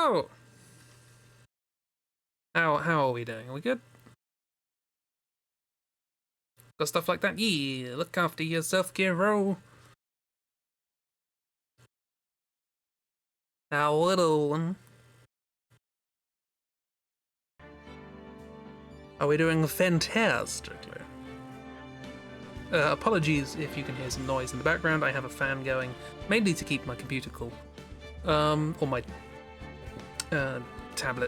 Hello! How are we doing? Are we good? Got stuff like that? Yeah, look after yourself, Kiro. Our little one. Are we doing fantastically? Apologies if you can hear some noise in the background. I have a fan going, mainly to keep my computer cool. Or my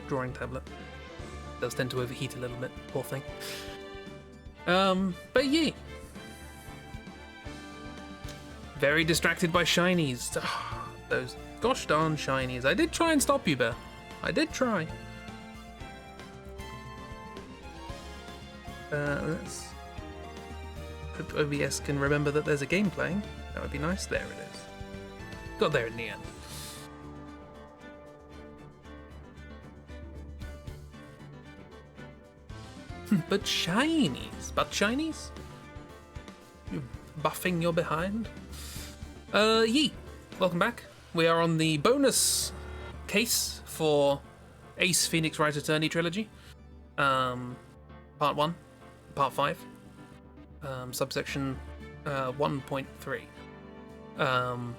drawing tablet. It does tend to overheat a little bit, poor thing. But yeah. Very distracted by shinies. Those gosh darn shinies. I did try and stop you, Bear. I did try. Let's hope OBS can remember that there's a game playing. That would be nice. There it is. Got there in the end. But shinies. But shinies? You buffing your behind? Yee. Welcome back. We are on the bonus case for Ace Phoenix Wright Attorney trilogy. Part 1. Part 5. Subsection 1.3.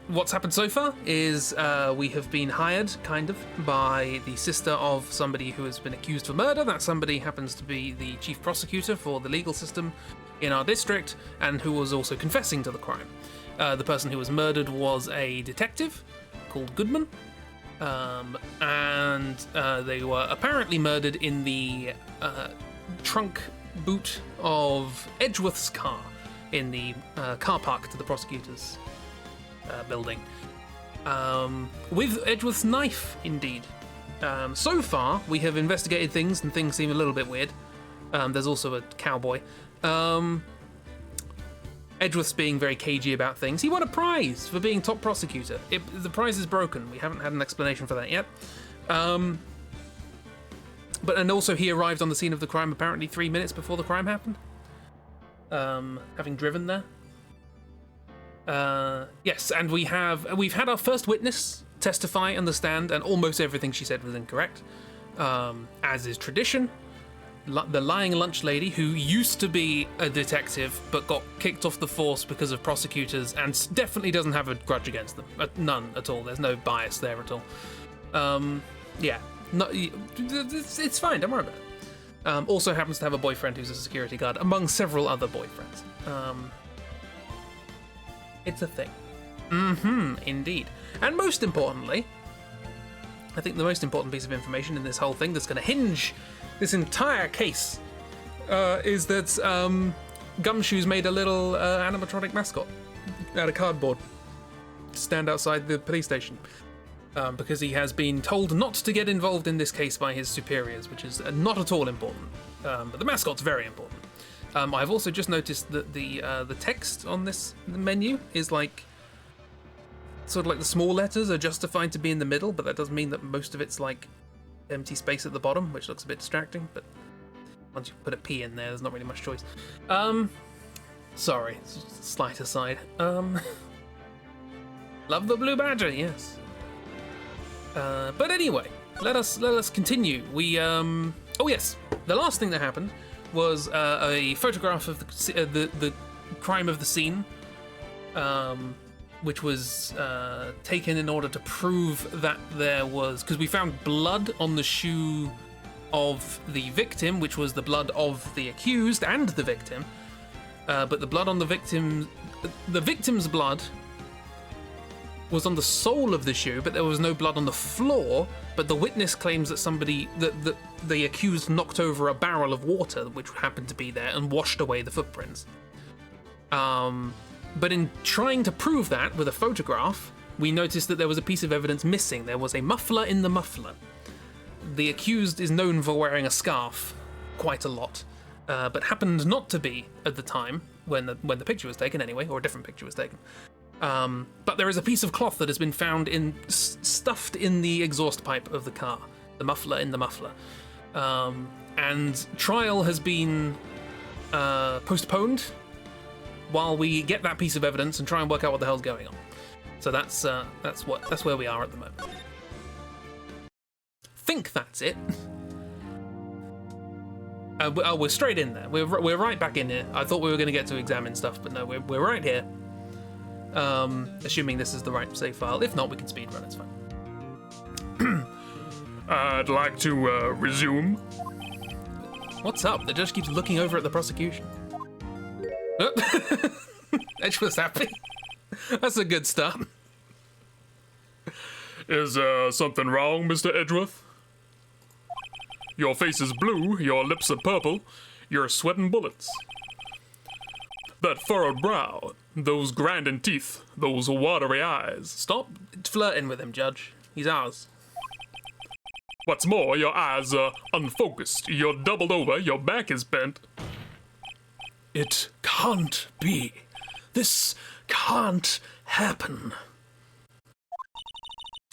What's happened so far is we have been hired, kind of, by the sister of somebody who has been accused for murder. That somebody happens to be the chief prosecutor for the legal system in our district, and who was also confessing to the crime. The person who was murdered was a detective called Goodman, and they were apparently murdered in the trunk boot of Edgeworth's car in the car park to the prosecutor's building, with Edgeworth's knife, indeed. So far, we have investigated things, and things seem a little bit weird. There's also a cowboy. Edgeworth's being very cagey about things. He won a prize for being top prosecutor. The prize is broken. We haven't had an explanation for that yet. And also he arrived on the scene of the crime apparently 3 minutes before the crime happened. Having driven there. Yes, and we've had our first witness testify on the stand, and almost everything she said was incorrect, as is tradition. The lying lunch lady, who used to be a detective but got kicked off the force because of prosecutors, and definitely doesn't have a grudge against them. None at all. There's no bias there at all. Yeah, it's fine. Don't worry about it. Also happens to have a boyfriend who's a security guard, among several other boyfriends. It's a thing. Indeed. And most importantly, I think the most important piece of information in this whole thing that's going to hinge this entire case is that Gumshoe's made a little animatronic mascot out of cardboard to stand outside the police station because he has been told not to get involved in this case by his superiors, which is not at all important. But the mascot's very important. I've also just noticed that the text on this menu is like sort of like the small letters are justified to be in the middle, but that does mean that most of it's like empty space at the bottom, which looks a bit distracting, but once you put a P in there, there's not really much choice. Sorry, slight aside. Love the blue badger, yes. But anyway, let us continue. We oh yes, the last thing that happened was a photograph of the crime of the scene, which was taken in order to prove that there was, because we found blood on the shoe of the victim, which was the blood of the accused and the victim, but the blood on the victim's blood was on the sole of the shoe, but there was no blood on the floor. But the witness claims that the accused knocked over a barrel of water, which happened to be there, and washed away the footprints. But in trying to prove that with a photograph, we noticed that there was a piece of evidence missing. There was a muffler in the muffler. The accused is known for wearing a scarf quite a lot, but happened not to be at the time when the picture was taken anyway, or a different picture was taken. But there is a piece of cloth that has been found stuffed in the exhaust pipe of the car, the muffler in the muffler. And trial has been postponed while we get that piece of evidence and try and work out what the hell's going on. So that's where we are at the moment. think that's it. We're straight in there. We're right back in here. I thought we were going to get to examine stuff, but no, we're right here. Assuming this is the right save file. If not, we can speedrun. It's fine. I'd like to resume. What's up? The judge keeps looking over at the prosecution. Edge was happy. That's a good start. Is something wrong, Mr. Edgeworth? Your face is blue, your lips are purple, you're sweating bullets. That furrowed brow, those grinding teeth, those watery eyes. Stop flirting with him, Judge. He's ours. What's more, your eyes are unfocused, you're doubled over, your back is bent. It can't be. This can't happen.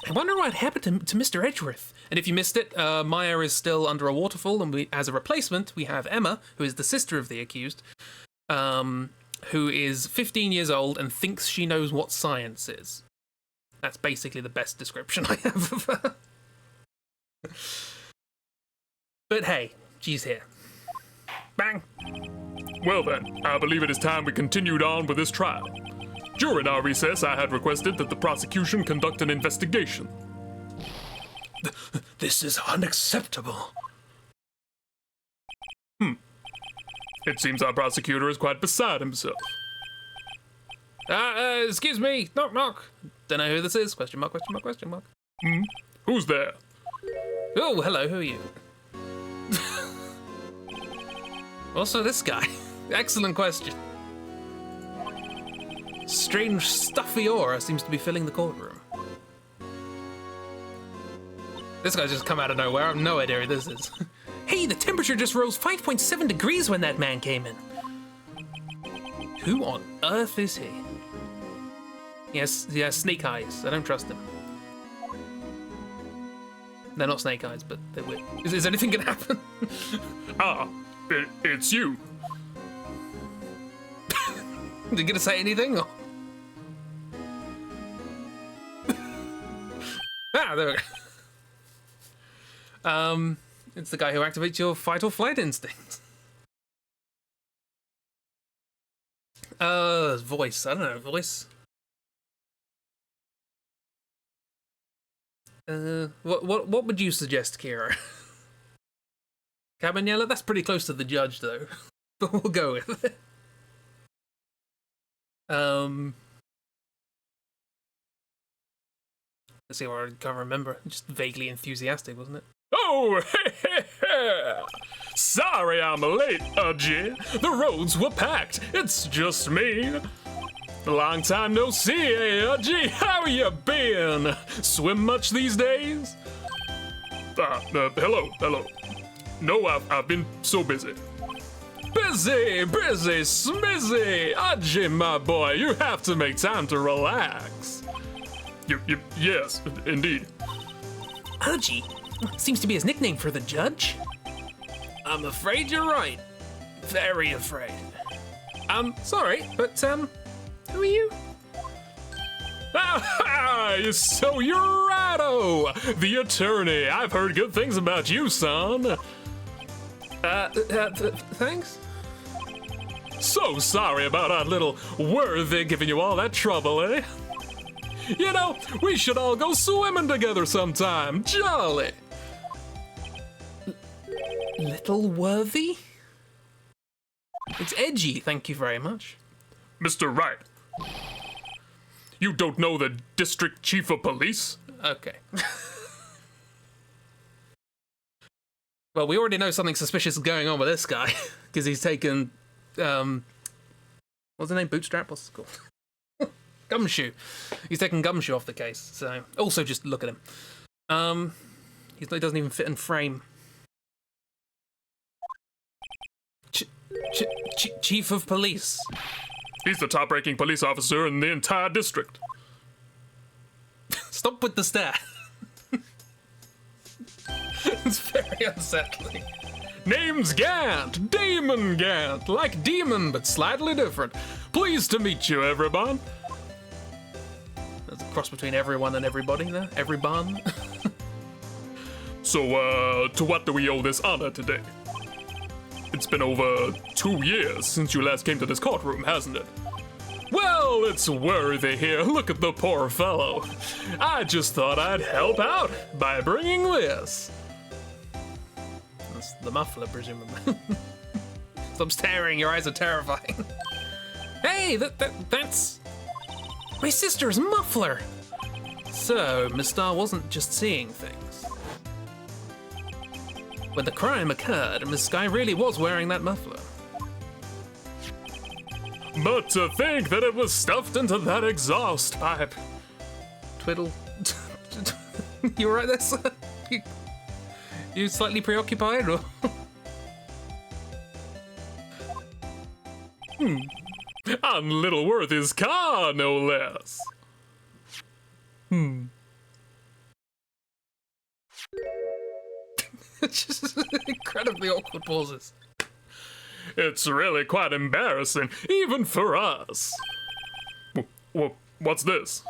I wonder what happened to Mr. Edgeworth. And if you missed it, Maya is still under a waterfall, and as a replacement, we have Emma, who is the sister of the accused, who is 15 years old and thinks she knows what science is. That's basically the best description I have of her. But hey, she's here. Bang! Well then, I believe it is time we continued on with this trial. During our recess, I had requested that the prosecution conduct an investigation. This is unacceptable. It seems our prosecutor is quite beside himself. Excuse me, knock knock. Don't know who this is, question mark, question mark, question mark. Who's there? Oh, hello, who are you? Also this guy. Excellent question. Strange stuffy aura seems to be filling the courtroom. This guy's just come out of nowhere. I have no idea who this is. Hey, the temperature just rose 5.7 degrees when that man came in. Who on earth is he? He has snake eyes. I don't trust him. They're not snake eyes, but they're weird. Is anything gonna happen? It's you. Are you gonna say anything? Or... there we go. It's the guy who activates your fight or flight instinct. Voice. I don't know, voice. What would you suggest, Kira? Cabanella? That's pretty close to the judge, though. But we'll go with it. Let's see what I can't remember. Just vaguely enthusiastic, wasn't it? Oh, sorry I'm late, Udgy. The roads were packed. It's just me. Long time no see, hey, Udgy. How you been? Swim much these days? Hello. No, I've been so busy. Busy, smizzy. Udgy, my boy, you have to make time to relax. Yes, indeed. Udgy? Seems to be his nickname for the judge. I'm afraid you're right. Very afraid. Sorry, but, who are you? So you're Ratto, the attorney. I've heard good things about you, son. Thanks? So sorry about our little Worthy giving you all that trouble, eh? You know, we should all go swimming together sometime. Jolly. Little Worthy? It's edgy, thank you very much. Mr. Wright, you don't know the district chief of police? Okay. Well, we already know something suspicious is going on with this guy, because he's taken, what's the name? Bootstrap? What's it called? Gumshoe. He's taken Gumshoe off the case, so... Also, just look at him. He doesn't even fit in frame. Chief of police. He's the top-ranking police officer in the entire district. Stop with the stare. It's very unsettling. Name's Gant, Damon Gant, like demon but slightly different. Pleased to meet you, everyone. There's a cross between everyone and everybody there. Everyone. So, to what do we owe this honor today? It's been over 2 years since you last came to this courtroom, hasn't it? Well, it's worthy here. Look at the poor fellow. I just thought I'd help out by bringing this. That's the muffler, presumably. Stop staring, your eyes are terrifying. Hey, that's my sister's muffler. So, Miss Star wasn't just seeing things. When the crime occurred, Miss Sky really was wearing that muffler. But to think that it was stuffed into that exhaust pipe. Twiddle. You alright there, sir? You slightly preoccupied, or? On Littleworthy's car, no less. Just incredibly awkward pauses. It's really quite embarrassing, even for us. What's this?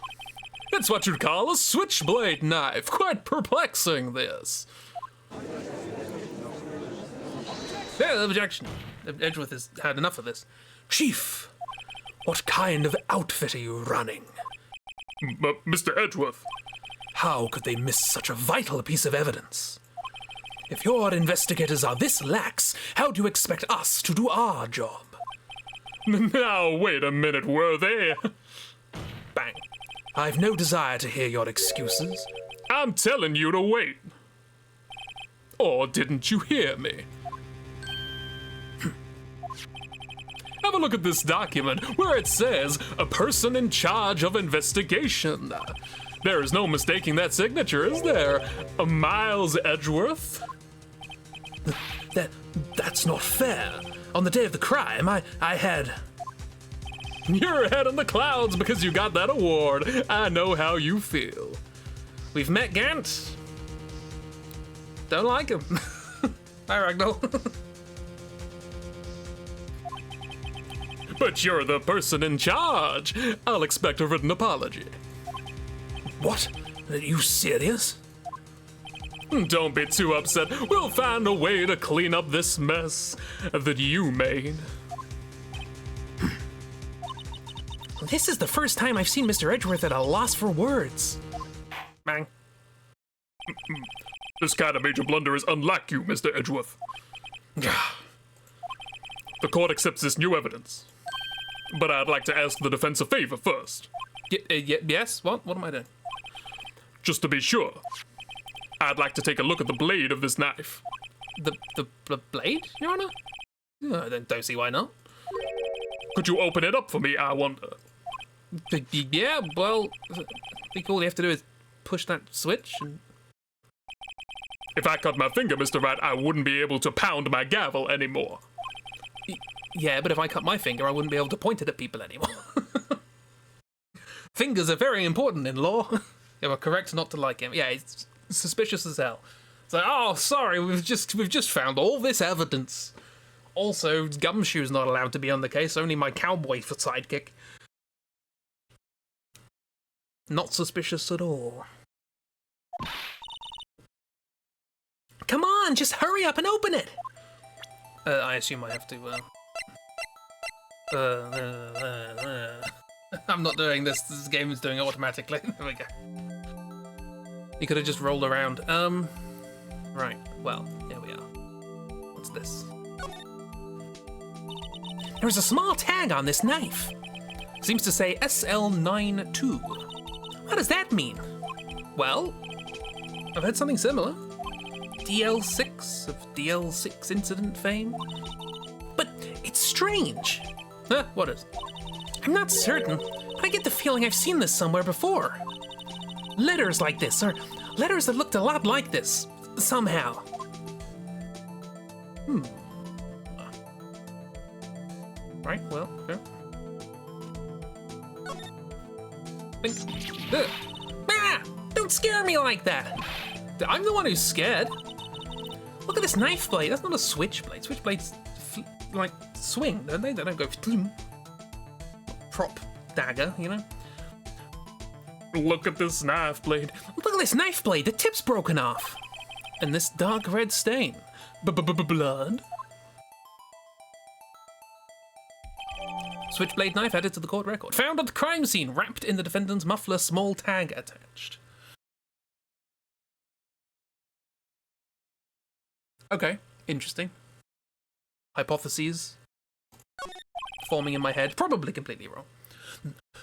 It's what you'd call a switchblade knife. Quite perplexing, this. Yeah, objection. Edgeworth has had enough of this. Chief, what kind of outfit are you running? Mr. Edgeworth. How could they miss such a vital piece of evidence? If your investigators are this lax, how do you expect us to do our job? Now, wait a minute, Worthy. Bang. I've no desire to hear your excuses. I'm telling you to wait. Or didn't you hear me? Have a look at this document where it says, a person in charge of investigation. There is no mistaking that signature, is there? Miles Edgeworth? That's not fair. On the day of the crime, I had... You're ahead in the clouds because you got that award. I know how you feel. We've met Gant. Don't like him. Hi, Ragdoll. But you're the person in charge. I'll expect a written apology. What? Are you serious? Don't be too upset. We'll find a way to clean up this mess that you made. This is the first time I've seen Mr. Edgeworth at a loss for words. Bang. This kind of major blunder is unlike you, Mr. Edgeworth. The court accepts this new evidence. But I'd like to ask the defense a favor first. Yes? What? What am I doing? Just to be sure, I'd like to take a look at the blade of this knife. The blade, Your Honor? I don't see why not. Could you open it up for me, I wonder? Yeah, well, I think all you have to do is push that switch and... If I cut my finger, Mr. Wright, I wouldn't be able to pound my gavel anymore. Yeah, but if I cut my finger, I wouldn't be able to point it at people anymore. Fingers are very important in law. You are correct not to like him. Yeah, he's suspicious as hell. It's like, oh, sorry, we've just found all this evidence. Also, Gumshoe's not allowed to be on the case, only my cowboy for sidekick. Not suspicious at all. Come on, just hurry up and open it! I assume I have to, I'm not doing this game is doing it automatically. There we go. You could have just rolled around. Right, well, here we are. What's this? There's a small tag on this knife. Seems to say SL92. What does that mean? Well, I've had something similar. DL6 of DL6 incident fame. But it's strange. Huh, what is? I'm not certain, but I get the feeling I've seen this somewhere before. Letters like this, or letters that looked a lot like this, somehow. Right, well, okay. Ah! Don't scare me like that! I'm the one who's scared. Look at this knife blade. That's not a switchblade. Switchblades, like, swing, don't they? They don't go... Prop dagger, you know? Look at this knife blade. Look at this knife blade. The tip's broken off. and this dark red stain. Blood? Switchblade knife added to the court record. Found at the crime scene, wrapped in the defendant's muffler, small tag attached. Okay, interesting. Hypotheses forming in my head, probably completely wrong.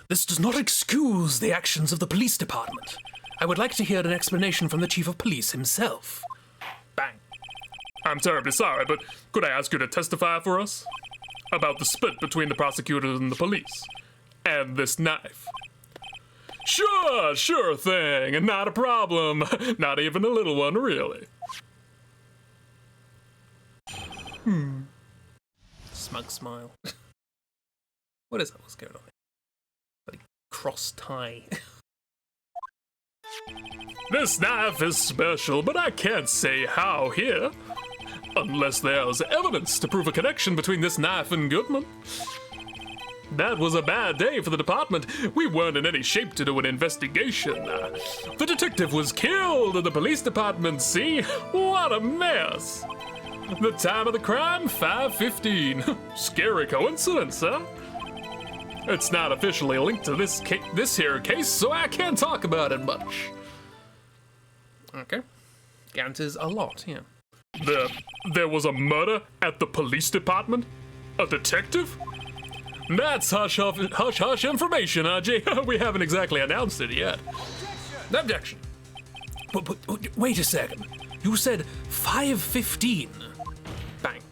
This does not excuse the actions of the police department. I would like to hear an explanation from the chief of police himself. Bang. I'm terribly sorry, but could I ask you to testify for us? About the split between the prosecutors and the police. And this knife. Sure thing. Not a problem. Not even a little one, really. Smug smile. What is that? What's going on? Bloody cross tie. This knife is special, but I can't say how here. Unless there's evidence to prove a connection between this knife and Goodman. That was a bad day for the department. We weren't in any shape to do an investigation. The detective was killed in the police department, see? What a mess. The time of the crime, 5:15. Scary coincidence, huh? It's not officially linked to this here case, so I can't talk about it much. Okay. Guarantees a lot, yeah. There was a murder at the police department? A detective? That's hush information, RJ. We haven't exactly announced it yet. Objection. But wait a second. You said 5:15. Bang.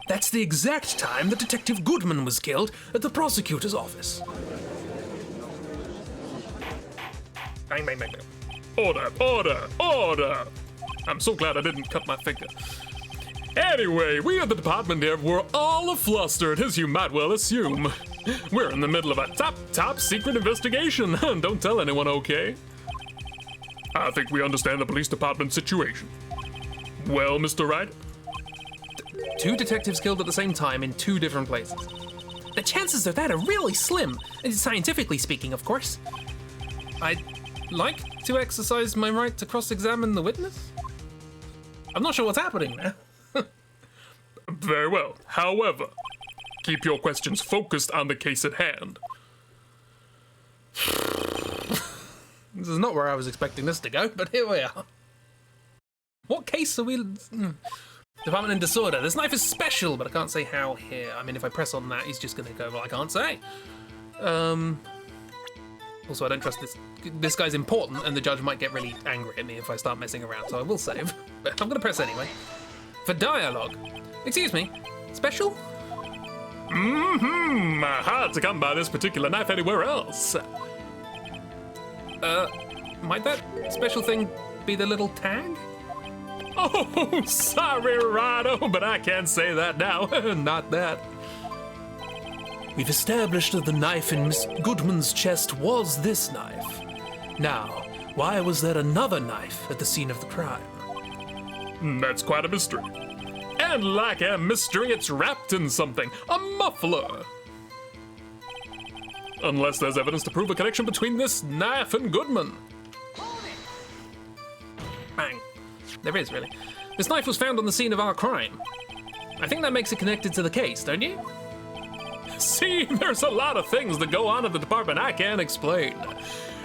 That's the exact time that Detective Goodman was killed at the prosecutor's office. Bang, bang, bang, bang. Order! I'm so glad I didn't cut my finger. Anyway, we at the department here were all flustered, as you might well assume. We're in the middle of a top secret investigation. Don't tell anyone, okay? I think we understand the police department situation. Well, Mr. Wright? Two detectives killed at the same time in two different places. The chances of that are really slim, scientifically speaking, of course. I'd like to exercise my right to cross-examine the witness. I'm not sure what's happening now. Very well. However, keep your questions focused on the case at hand. This is not where I was expecting this to go, but here we are. What case are we... Department in disorder. This knife is special, but I can't say how here. I mean, if I press on that, he's just going to go, well, I can't say. Also, I don't trust this. This guy's important, and the judge might get really angry at me if I start messing around, so I will save. But I'm going to press anyway. For dialogue. Excuse me. Special? Hard to come by this particular knife anywhere else. Might that special thing be the little tag? Oh, sorry, Rado, but I can't say that now. Not that. We've established that the knife in Miss Goodman's chest was this knife. Now, why was there another knife at the scene of the crime? That's quite a mystery. And like a mystery, it's wrapped in something. A muffler. Unless there's evidence to prove a connection between this knife and Goodman. Bang. There is, really. This knife was found on the scene of our crime. I think that makes it connected to the case, don't you? See, there's a lot of things that go on at the department I can't explain.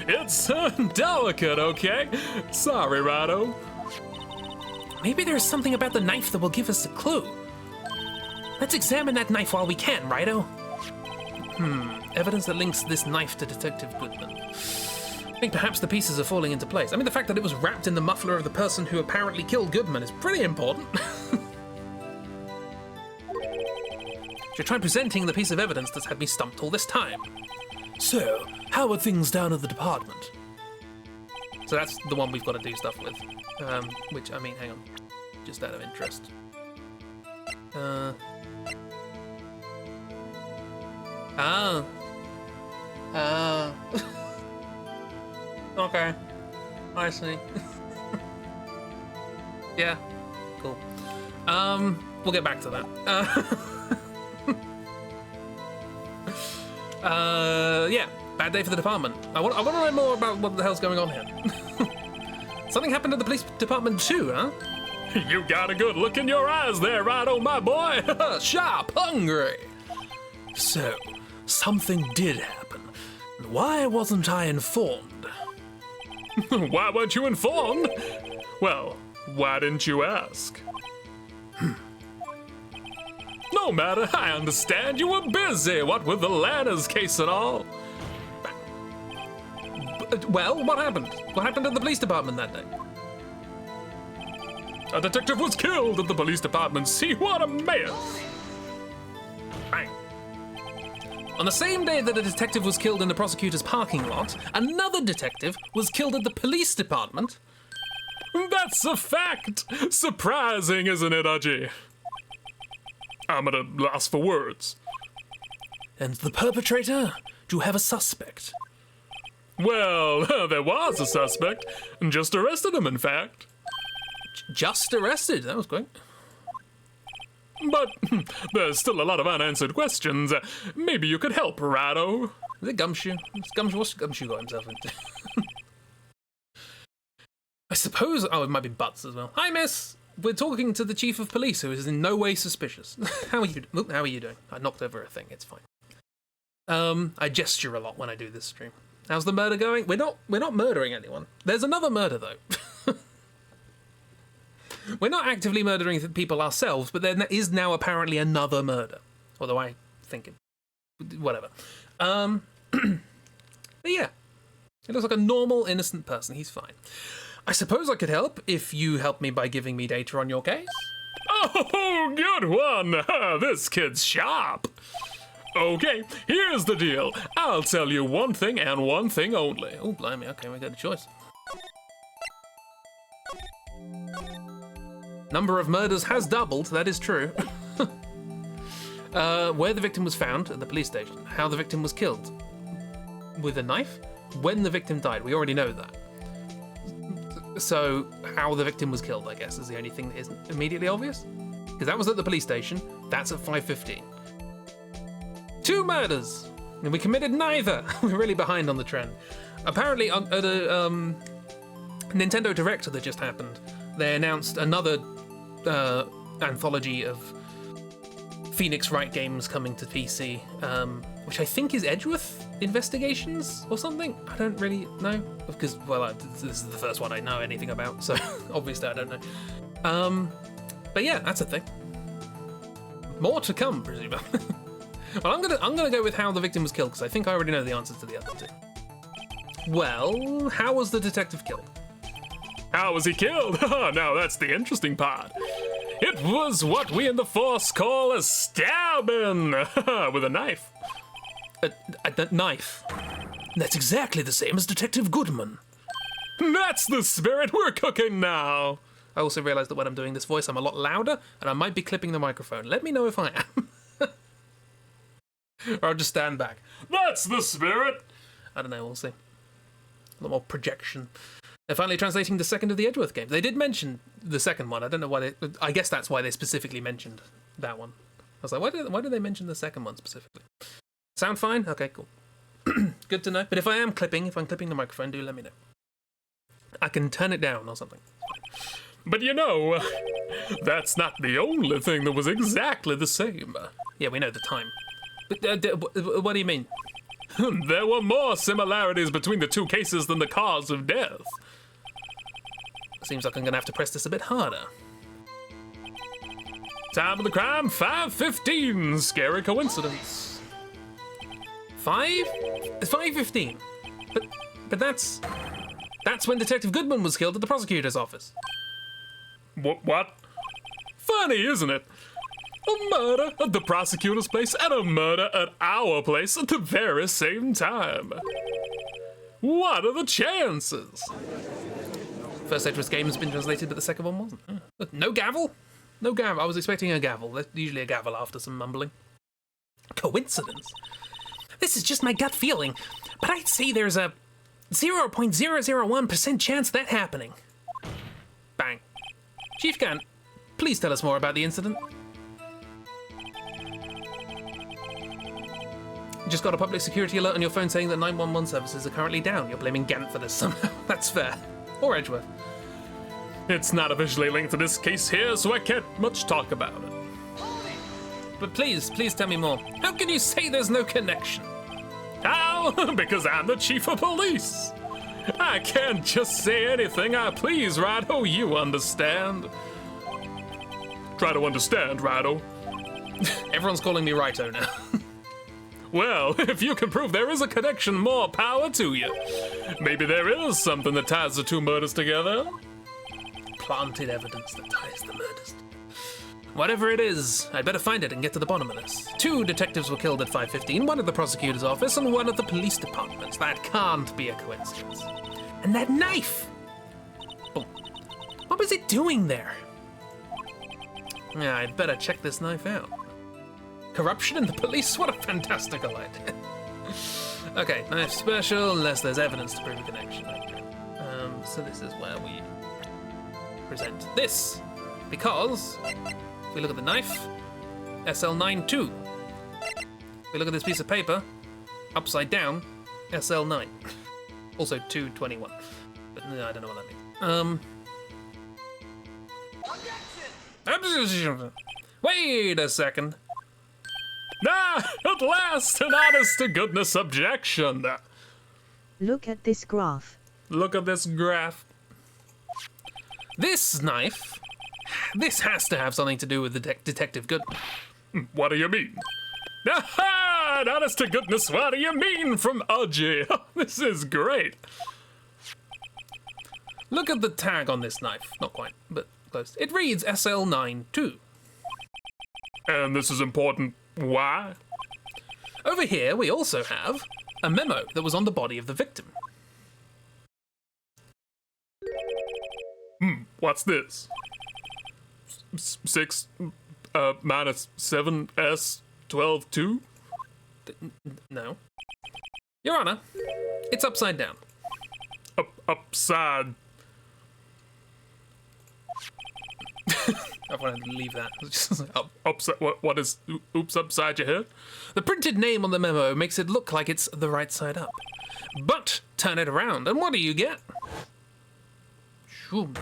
It's delicate, okay? Sorry, Rado. Maybe there's something about the knife that will give us a clue. Let's examine that knife while we can, Righto. Evidence that links this knife to Detective Goodman. I think perhaps the pieces are falling into place. I mean, the fact that it was wrapped in the muffler of the person who apparently killed Goodman is pretty important. Should try presenting the piece of evidence that's had me stumped all this time. So, how are things down at the department? So that's the one we've got to do stuff with. Which, I mean, hang on. Just out of interest. Okay. I see. Yeah. Cool. We'll get back to that. Yeah. Bad day for the department. I want to know more about what the hell's going on here. Something happened at the police department too, huh? You got a good look in your eyes there, Righto, my boy. Sharp, hungry. So, something did happen. Why wasn't I informed? Why weren't you informed? Well, why didn't you ask? No matter, I understand you were busy, what with the Lanners case and all. Well, what happened? What happened at the police department that day? A detective was killed at the police department. See what a mess. Bang. On the same day that a detective was killed in the prosecutor's parking lot, another detective was killed at the police department. That's a fact. Surprising, isn't it, Archie? I'm at a loss for words. And the perpetrator? Do you have a suspect? Well, there was a suspect. Just arrested him, in fact. Just arrested? That was quick. But there's still a lot of unanswered questions. Maybe you could help, Rado. Is it Gumshoe? What's Gumshoe got himself into? I suppose... Oh, it might be Butts as well. Hi, miss! We're talking to the chief of police, who is in no way suspicious. How are you doing? I knocked over a thing. It's fine. I gesture a lot when I do this stream. How's the murder going? We're not murdering anyone. There's another murder, though. We're not actively murdering people ourselves, but there is now apparently another murder. Although I think it... Whatever. But yeah. He looks like a normal, innocent person. He's fine. I suppose I could help if you help me by giving me data on your case. Oh, good one. This kid's sharp. Okay, here's the deal. I'll tell you one thing and one thing only. Oh, blimey. Okay, we got a choice. Number of murders has doubled, that is true. Where the victim was found at the police station. How the victim was killed. With a knife? When the victim died, we already know that. So, how the victim was killed, I guess, is the only thing that isn't immediately obvious. Because that was at the police station, that's at 5:15. 2 murders! And we committed neither! We're really behind on the trend. Apparently, at a Nintendo Direct that just happened, they announced another anthology of Phoenix Wright games coming to PC, which I think is Edgeworth Investigations or something? I don't really know, because, well, this is the first one I know anything about, so obviously I don't know. But yeah, that's a thing. More to come, presumably. Well, I'm gonna go with how the victim was killed, because I think I already know the answers to the other two. Well, how was the detective killed? How was he killed? Now that's the interesting part. It was what we in the Force call a stabbing with a knife. A knife? That's exactly the same as Detective Goodman. That's the spirit, we're cooking now. I also realised that when I'm doing this voice, I'm a lot louder, and I might be clipping the microphone. Let me know if I am. Or I'll just stand back. That's the spirit. I don't know, we'll see. A lot more projection. They're finally translating the second of the Edgeworth games. They did mention the second one. I don't know why I guess that's why they specifically mentioned that one. I was like, why did they mention the second one specifically? Sound fine? Okay, cool. Good to know. But if I'm clipping the microphone, do let me know. I can turn it down or something. But you know, that's not the only thing that was exactly the same. Yeah, we know the time. But what do you mean? There were more similarities between the two cases than the cause of death. Seems like I'm gonna have to press this a bit harder. Time of the crime, 5:15. Scary coincidence. 5:15. But that's when Detective Goodman was killed at the prosecutor's office. What? Funny, isn't it? A murder at the prosecutor's place and a murder at our place at the very same time. What are the chances? First Edgeworth game has been translated, but the second one wasn't. No gavel? No gavel. I was expecting a gavel. There's usually a gavel after some mumbling. Coincidence? This is just my gut feeling, but I'd say there's a 0.001% chance of that happening. Bang. Chief Gant, please tell us more about the incident. You just got a public security alert on your phone saying that 911 services are currently down. You're blaming Gant for this somehow. That's fair. Or Edgeworth. It's not officially linked to this case here, so I can't much talk about it. But please tell me more. How can you say there's no connection? How? Because I'm the chief of police. I can't just say anything I please, Rido. You understand? Try to understand, Rido. Everyone's calling me Righto now. Well, if you can prove there is a connection, more power to you. Maybe there is something that ties the two murders together. Planted evidence that ties the murders. Whatever it is, I'd better find it and get to the bottom of this. 2 detectives were killed at 5:15, one at the prosecutor's office and one at the police department. That can't be a coincidence. And that knife! Oh, what was it doing there? Yeah, I'd better check this knife out. Corruption in the police? What a fantastical idea. Okay, knife special, unless there's evidence to prove a connection. Okay. So this is where we present this. Because, if we look at the knife, SL9-2. If we look at this piece of paper, upside down, SL9. Also 221. But no, I don't know what that means. Wait a second. At last, an honest-to-goodness objection. Look at this graph. Look at this graph. This knife, this has to have something to do with the Detective Good. What do you mean? Aha! An honest-to-goodness, what do you mean from Udgy? This is great. Look at the tag on this knife. Not quite, but close. It reads SL92. And this is important. Why? Over here, we also have a memo that was on the body of the victim. What's this? 6 minus 7s 12 2? No. Your Honor, it's upside down. Upside. I wanted to leave that. Upside. What is? Oops, upside your head? The printed name on the memo makes it look like it's the right side up. But turn it around, and what do you get? Shoom.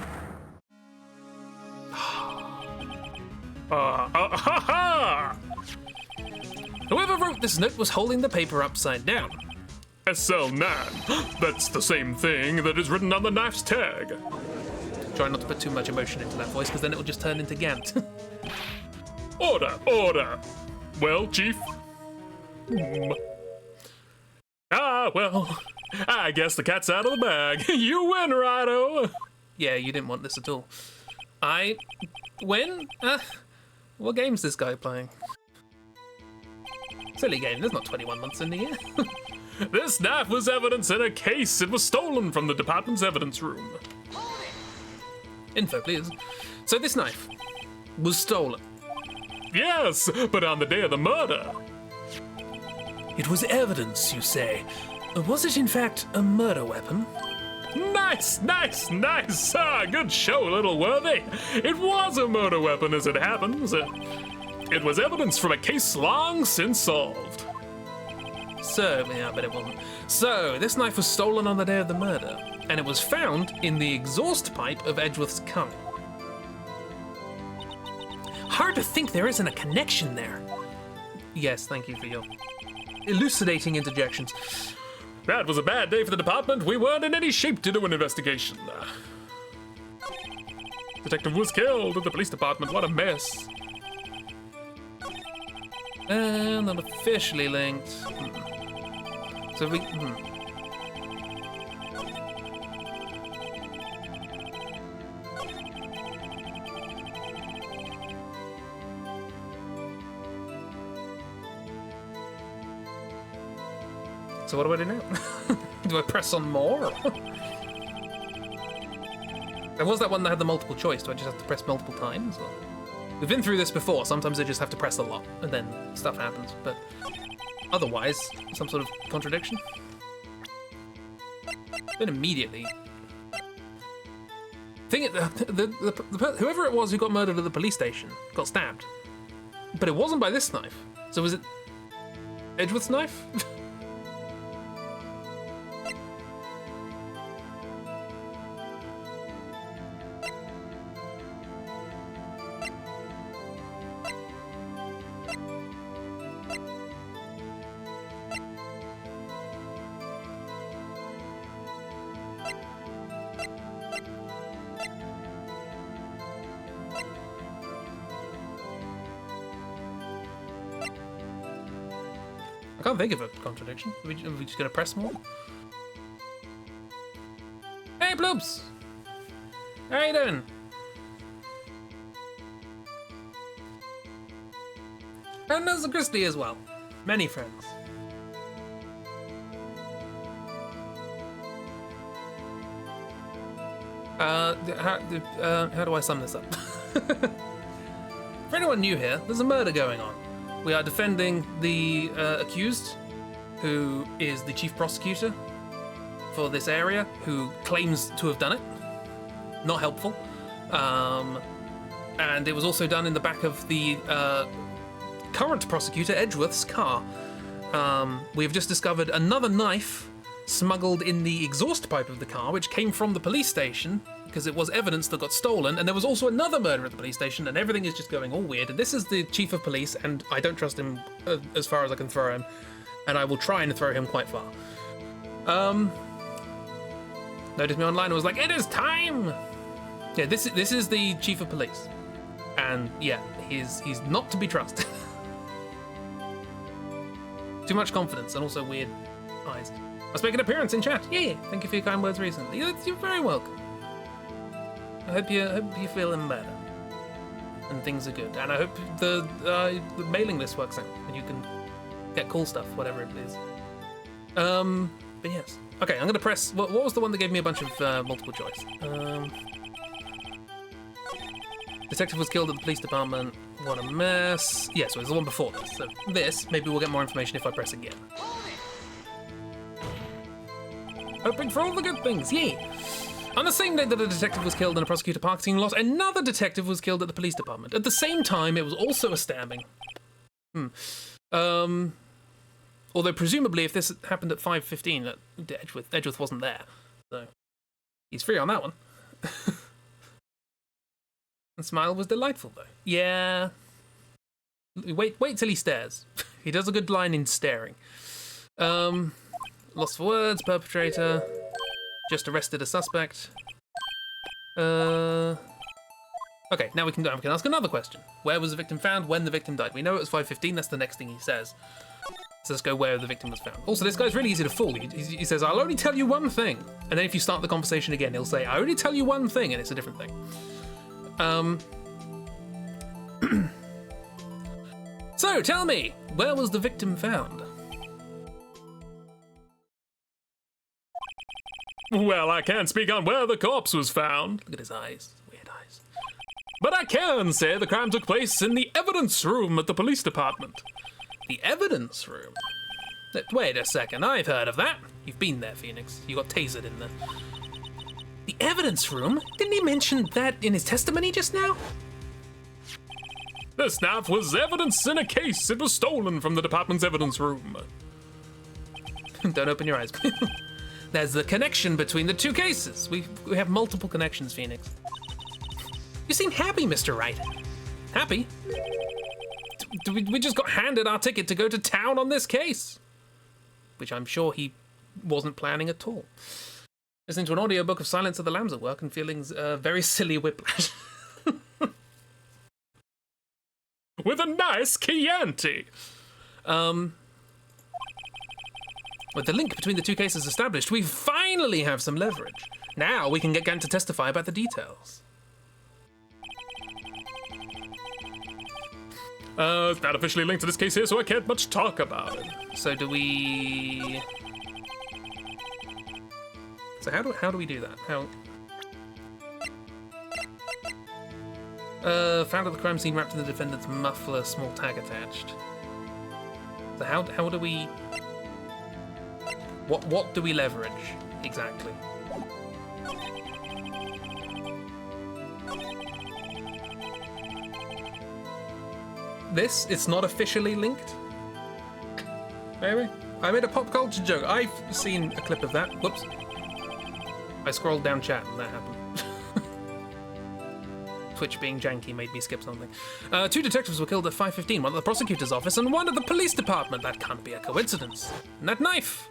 Whoever wrote this note was holding the paper upside down. SL9. That's the same thing that is written on the knife's tag. Try not to put too much emotion into that voice, because then it will just turn into Gant. Order, order. Well, Chief? Well, I guess the cat's out of the bag. You win, Rido. Yeah, you didn't want this at all. I win? What game's this guy playing? Silly game, there's not 21 months in the year. This knife was evidence in a case. It was stolen from the department's evidence room. Info, please. So this knife was stolen. Yes, but on the day of the murder. It was evidence, you say. Was it in fact a murder weapon? Nice, nice, nice. Good show, little Worthy. It was a murder weapon as it happens. It was evidence from a case long since solved. So, yeah, but it wasn't. So, this knife was stolen on the day of the murder, and it was found in the exhaust pipe of Edgeworth's car. Hard to think there isn't a connection there. Yes, thank you for your elucidating interjections. That was a bad day for the department. We weren't in any shape to do an investigation. Detective was killed at the police department. What a mess. Not officially linked. So we. So what do I do now? Do I press on more? There was that one that had the multiple choice. Do I just have to press multiple times? Or... We've been through this before. Sometimes I just have to press a lot, and then stuff happens. But otherwise, some sort of contradiction. Then immediately, whoever it was who got murdered at the police station got stabbed, but it wasn't by this knife. So was it Edgeworth's knife? can't think of a contradiction. Are we just going to press more? Hey, Bloops! How you doing? And there's a Grizzly as well. Many friends. How do I sum this up? For anyone new here, there's a murder going on. We are defending the accused, who is the chief prosecutor for this area, who claims to have done it. Not helpful. And it was also done in the back of the current prosecutor, Edgeworth's car. We have just discovered another knife smuggled in the exhaust pipe of the car, which came from the police station, because it was evidence that got stolen, and there was also another murder at the police station, and everything is just going all weird. And this is the chief of police, and I don't trust him as far as I can throw him, and I will try and throw him quite far. Noticed me online and was like, it is time! Yeah, this is the chief of police. And yeah, he's not to be trusted. Too much confidence and also weird eyes. I'll make an appearance in chat. Yeah, thank you for your kind words recently. You're very welcome. I hope you're feeling better and things are good. And I hope the mailing list works out and you can get cool stuff, whatever it is. But yes. Okay, I'm gonna press. What was the one that gave me a bunch of multiple choice? Detective was killed at the police department. What a mess. Yeah, so it was the one before this. So this, maybe we'll get more information if I press again. Hoping for all the good things, yay! On the same day that a detective was killed in a prosecutor parking lot, another detective was killed at the police department. At the same time, it was also a stabbing. Although presumably if this happened at 5:15, Edgeworth wasn't there. So he's free on that one. And Smile was delightful though. Yeah. Wait till he stares. He does a good line in staring. Lost for words, perpetrator. Just arrested a suspect. Okay, now we can ask another question. Where was the victim found when the victim died? We know it was 5:15, that's the next thing he says. So let's go where the victim was found. Also, this guy's really easy to fool. He says, I'll only tell you one thing. And then if you start the conversation again, he'll say, I only tell you one thing, and it's a different thing. So, tell me, where was the victim found? Well, I can't speak on where the corpse was found. Look at his eyes. Weird eyes. But I can say the crime took place in the evidence room at the police department. The evidence room? Wait a second, I've heard of that. You've been there, Phoenix. You got tasered in there. The evidence room? Didn't he mention that in his testimony just now? The staff was evidence in a case. It was stolen from the department's evidence room. Don't open your eyes. There's the connection between the two cases. We have multiple connections, Phoenix. You seem happy, Mr. Wright. Happy? We just got handed our ticket to go to town on this case. Which I'm sure he wasn't planning at all. Listening to an audiobook of Silence of the Lambs at work and feeling very silly whiplash. With a nice Chianti. With the link between the two cases established, we finally have some leverage. Now we can get Gant to testify about the details. It's not officially linked to this case here, so I can't much talk about it. So do we... So how do we do that? Found at the crime scene wrapped in the defendant's muffler, small tag attached. So how do we... What do we leverage, exactly? This, it's not officially linked? Maybe? I made a pop culture joke. I've seen a clip of that. Whoops. I scrolled down chat and that happened. Twitch being janky made me skip something. 2 detectives were killed at 5:15, one at the prosecutor's office and one at the police department. That can't be a coincidence. And that knife!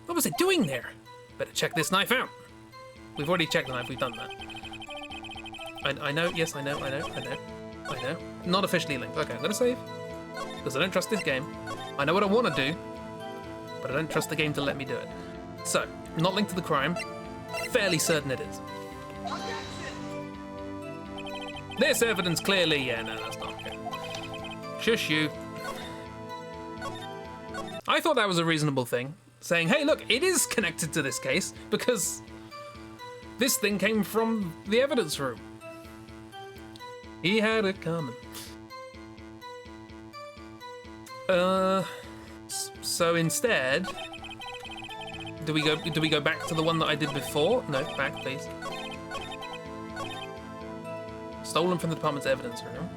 What was it doing there? Better check this knife out. We've already checked the knife, we've done that. I know, yes, I know. Not officially linked. Okay, I'm gonna save. Because I don't trust this game. I know what I want to do, but I don't trust the game to let me do it. So, not linked to the crime. Fairly certain it is. This evidence clearly... Yeah, no, that's not okay. Shush you. I thought that was a reasonable thing. Saying, hey, look, it is connected to this case because this thing came from the evidence room. He had it coming. So instead, do we go back to the one that I did before? No, back, please. Stolen from the department's evidence room.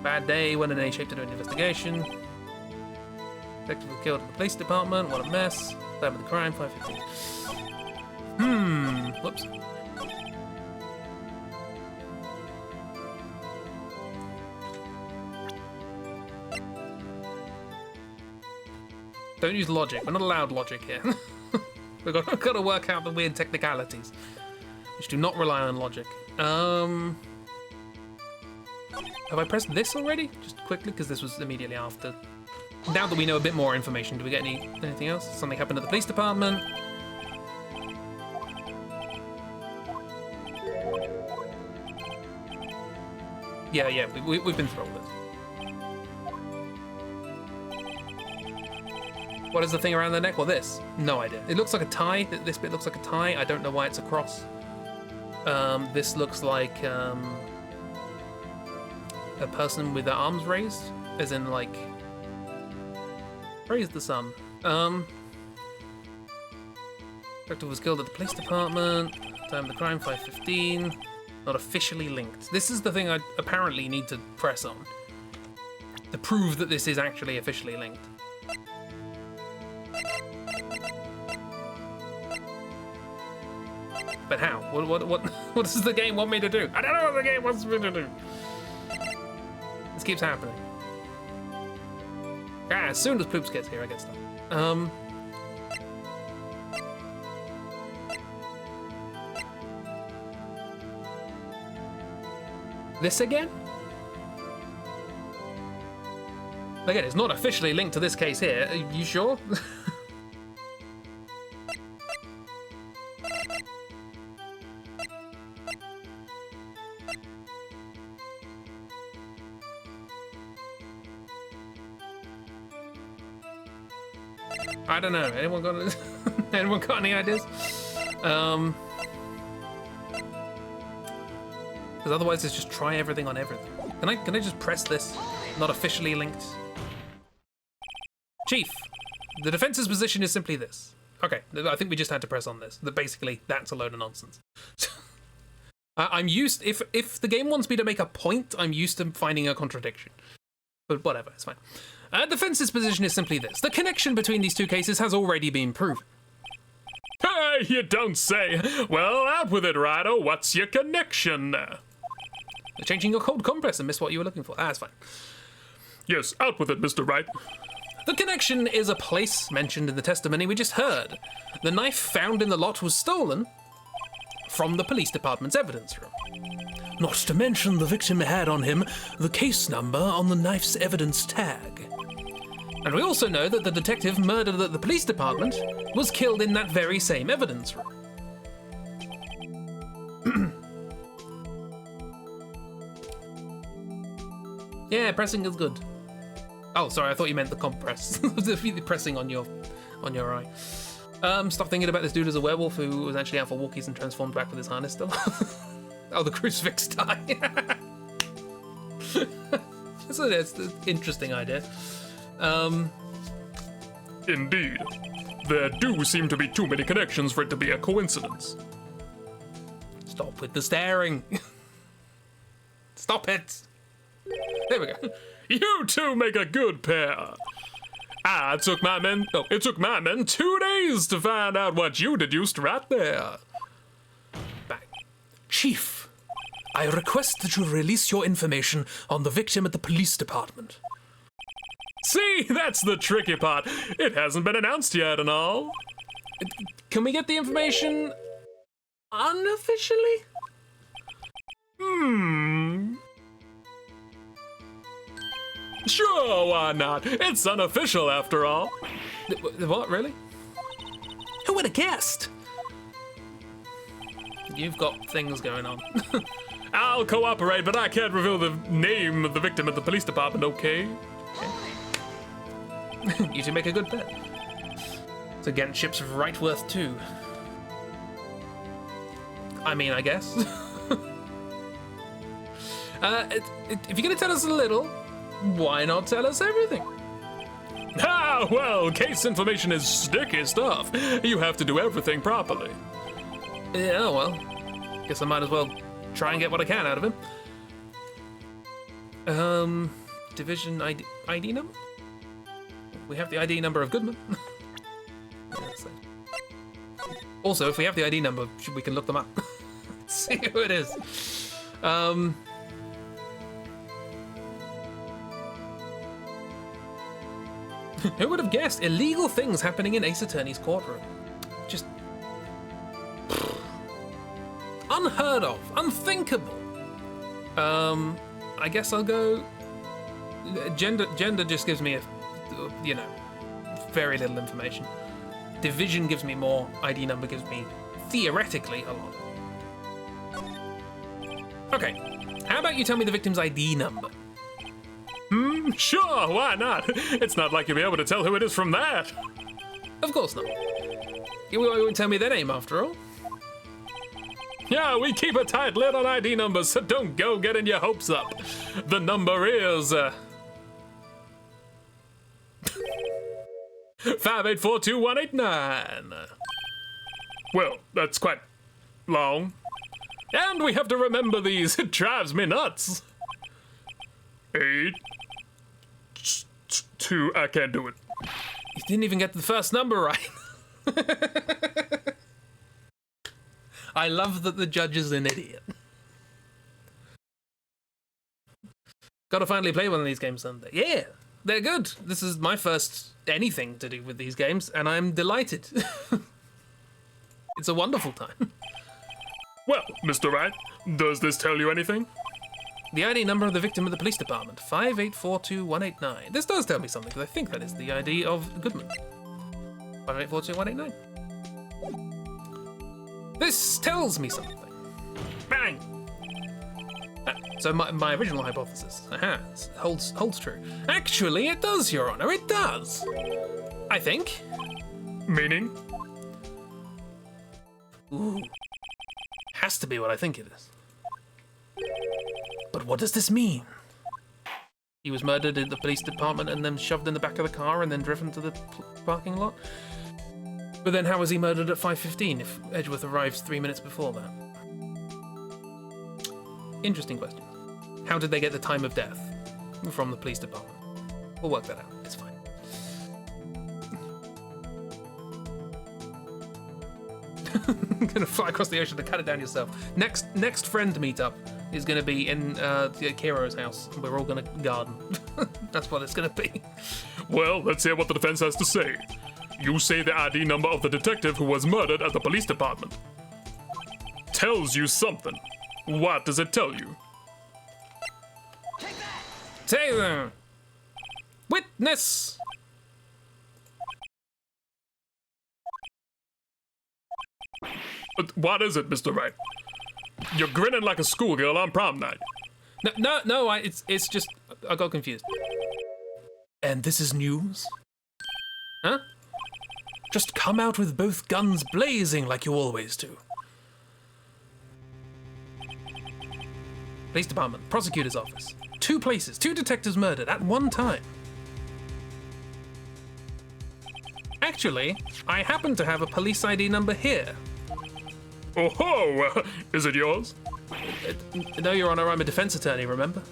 Bad day, went in any shape to do an investigation. Detective was killed in the police department. What a mess. Time of the crime, 5:15. Whoops. Don't use logic. We're not allowed logic here. We've got to work out the weird technicalities, which do not rely on logic. Have I pressed this already? Just quickly, because this was immediately after. Now that we know a bit more information, do we get anything else? Something happened at the police department. Yeah, we've been through all this. What is the thing around the neck? Well, this. No idea. It looks like a tie. This bit looks like a tie. I don't know why it's a cross. This looks like a person with their arms raised, as in like praise the sun. Doctor was killed at the police department. Time of the crime 5:15. Not officially linked. This is the thing I apparently need to press on to prove that this is actually officially linked. But how? What does the game want me to do? I don't know what the game wants me to do. This keeps happening. As soon as Poops gets here, I get stuff. This again? Again, it's not officially linked to this case here. Are you sure? I don't know. Anyone got any ideas? Because otherwise, it's just try everything on everything. Can I just press this? Not officially linked. Chief, the defense's position is simply this. Okay, I think we just had to press on this. Basically, that's a load of nonsense. I'm used. If the game wants me to make a point, I'm used to finding a contradiction. But whatever, it's fine. Defense's position is simply this. The connection between these two cases has already been proven. Hey, you don't say. Well, out with it, Ryder. What's your connection? Changing your cold compress and missed what you were looking for. That's fine. Yes, out with it, Mr. Wright. The connection is a place mentioned in the testimony we just heard. The knife found in the lot was stolen from the police department's evidence room. Not to mention the victim had on him the case number on the knife's evidence tag. And we also know that the detective murdered at the police department was killed in that very same evidence room. Yeah, pressing is good. Oh, sorry, I thought you meant the compress. The pressing on your eye. Stop thinking about this dude as a werewolf who was actually out for walkies and transformed back with his harness still. Oh, the crucifix tie. That's an interesting idea. Indeed. There do seem to be too many connections for it to be a coincidence. Stop with the staring. Stop it. There we go. You two make a good pair. It took my men 2 days to find out what you deduced right there. Back. Chief, I request that you release your information on the victim at the police department. See, that's the tricky part. It hasn't been announced yet and all. Can we get the information unofficially? Sure, why not? It's unofficial after all. What, really? Who would have guessed? You've got things going on. I'll cooperate, but I can't reveal the name of the victim at the police department, okay? You two make a good bet. So again, ships of Wright worth 2. I mean, I guess. If you're gonna tell us a little, why not tell us everything? Ah, well, case information is sticky stuff. You have to do everything properly. Yeah, well, guess I might as well try and get what I can out of him. Division ID number? We have the ID number of Goodman. Also, if we have the ID number, we can look them up. See who it is. Who would have guessed? Illegal things happening in Ace Attorney's courtroom. Just unheard of, unthinkable. I guess I'll go. Gender just gives me very little information. Division gives me more. ID number gives me theoretically a lot. Okay, how about you tell me the victim's ID number? Sure, why not? It's not like you'll be able to tell who it is from that. Of course not. You won't tell me their name after all. Yeah, we keep a tight lid on ID numbers, so don't go getting your hopes up. The number is 5842189. Well, that's quite long. And we have to remember these. It drives me nuts. 8 2. I can't do it. You didn't even get the first number right. I love that the judge is an idiot. Gotta finally play one of these games someday. Yeah, they're good. This is my first anything to do with these games, and I'm delighted. It's a wonderful time. Well, Mr. Wright, does this tell you anything? The ID number of the victim of the police department, 5842189. This does tell me something, because I think that is the ID of Goodman. 5842189. This tells me something. Bang! So my original hypothesis, holds true. Actually, it does, Your Honor, it does. I think. Meaning? Ooh. Has to be what I think it is. But what does this mean? He was murdered in the police department and then shoved in the back of the car and then driven to the parking lot? But then how was he murdered at 5:15 if Edgeworth arrives 3 minutes before that? Interesting question. How did they get the time of death from the police department? We'll work that out. It's fine. Gonna fly across the ocean to cut it down yourself. Next friend meetup is gonna be in Kiro's house. We're all gonna garden. That's what it's gonna be. Well, let's hear what the defense has to say. You say the ID number of the detective who was murdered at the police department. Tells you something. What does it tell you? Taylor! Witness! What is it, Mr. Wright? You're grinning like a schoolgirl on prom night. No, it's just, I got confused. And this is news? Huh? Just come out with both guns blazing like you always do. Police department, prosecutor's office. 2 places, 2 detectives murdered at one time. Actually, I happen to have a police ID number here. Oh ho! Is it yours? No, Your Honor, I'm a defense attorney, remember?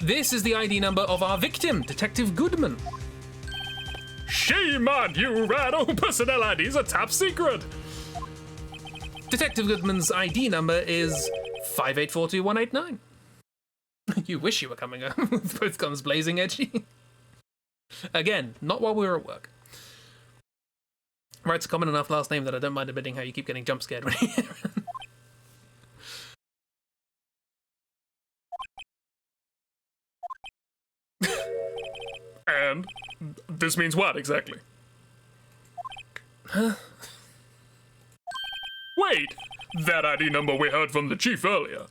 This is the ID number of our victim, Detective Goodman. Shame on you, Rado! Personnel IDs are top secret! Detective Goodman's ID number is 5842189. You wish you were coming up with both guns blazing, Edgy. Again, not while we were at work. Wright's a common enough last name that I don't mind admitting how you keep getting jump scared when you hear it. And this means what exactly? Huh? Wait! That ID number we heard from the chief earlier.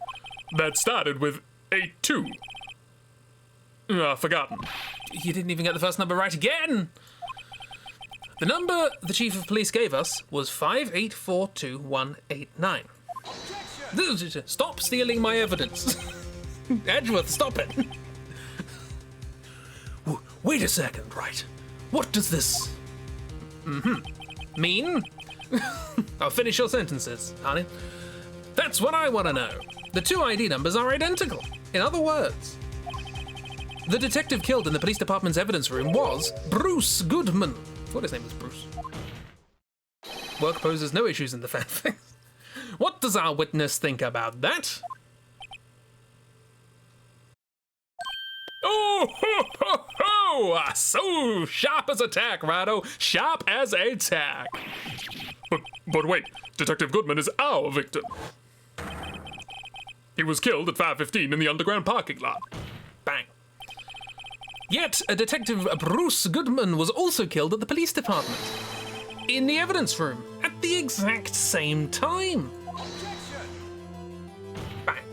That started with 82. Forgotten. You didn't even get the first number right again! The number the chief of police gave us was 5842189. Stop stealing my evidence. Edgeworth, stop it. Wait a second, Wright. What does this mean? I'll finish your sentences, honey. That's what I want to know. The two ID numbers are identical. In other words, the detective killed in the police department's evidence room was Bruce Goodman. I thought his name was Bruce. Work poses no issues in the fanfic. What does our witness think about that? Oh, ho, ho, ho! So sharp as a tack, Rado. Sharp as a tack. But wait, Detective Goodman is our victim. He was killed at 5:15 in the underground parking lot. Bang. Yet, a Detective Bruce Goodman was also killed at the police department. In the evidence room, at the exact same time. Bang.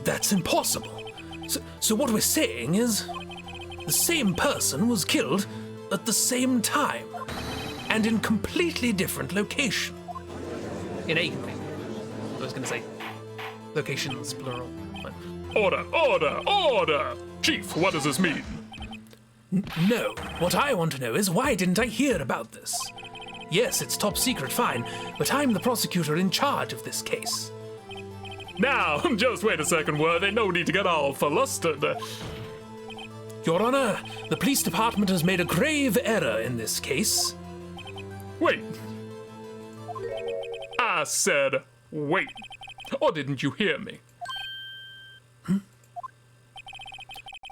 That's impossible. So what we're saying is, the same person was killed at the same time, and in completely different location. In a complete. I was going to say locations plural. But... Order! Chief, what does this mean? No, what I want to know is why didn't I hear about this? Yes, it's top secret, fine, but I'm the prosecutor in charge of this case. Now, just wait a second, Worthy. No need to get all flustered. Your Honor, the police department has made a grave error in this case. Wait. I said wait. Or didn't you hear me?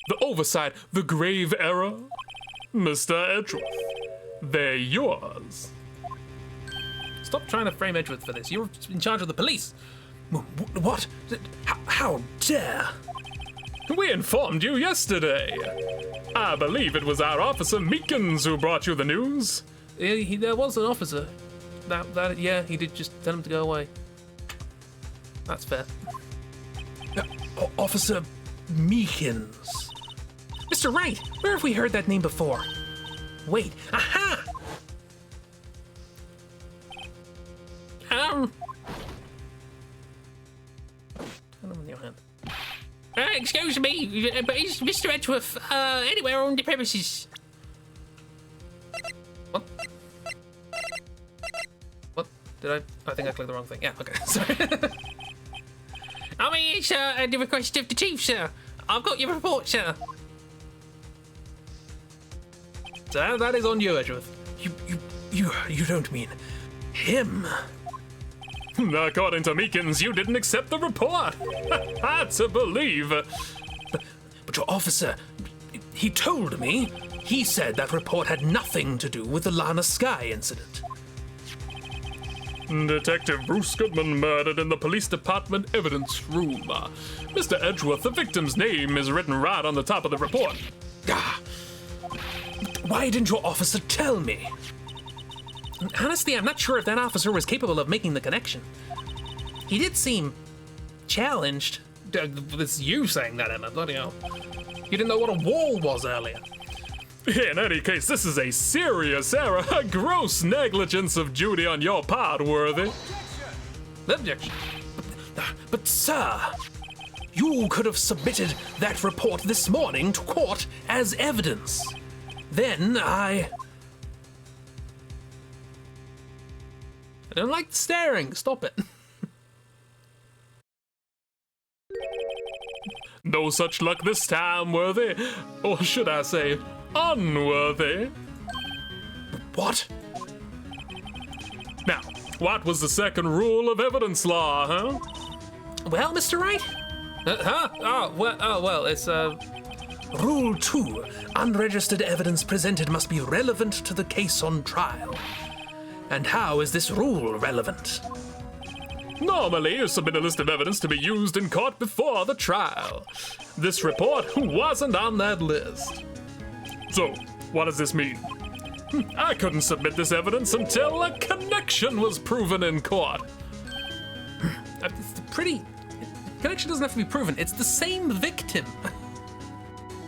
The oversight, the grave error? Mr. Edgeworth, they're yours. Stop trying to frame Edgeworth for this. You're in charge of the police. What? How dare? We informed you yesterday. I believe it was our officer Meekins who brought you the news. There was an officer. Yeah, he did just tell him to go away. That's fair. Officer Meekins. Mr. Wright, where have we heard that name before? Wait, aha! In your hand. Excuse me, but is Mr. Edgeworth anywhere on the premises? What? What? Did I think I clicked the wrong thing. Yeah, okay, sorry. I mean, it's at the request of the chief, sir. I've got your report, sir. So that is on you, Edgeworth. You don't mean him? According to Meekins, you didn't accept the report. Hard to believe. But your officer, he told me. He said that report had nothing to do with the Lana Sky incident. Detective Bruce Goodman murdered in the police department evidence room. Mr. Edgeworth, the victim's name is written right on the top of the report. Why didn't your officer tell me? Honestly, I'm not sure if that officer was capable of making the connection. He did seem challenged. It's you saying that, Emma, bloody hell. You didn't know what a wall was earlier. In any case, this is a serious error, a gross negligence of duty on your part, Worthy. Objection. But sir, you could have submitted that report this morning to court as evidence. Then I don't like staring. Stop it. No such luck this time, Worthy. Or should I say, unworthy. What? Now, what was the second rule of evidence law, huh? Well, Mr. Wright? Well, it's, Rule 2. Unregistered evidence presented must be relevant to the case on trial. And how is this rule relevant? Normally, you submit a list of evidence to be used in court before the trial. This report wasn't on that list. So, what does this mean? I couldn't submit this evidence until a connection was proven in court. It's pretty... Connection doesn't have to be proven. It's the same victim.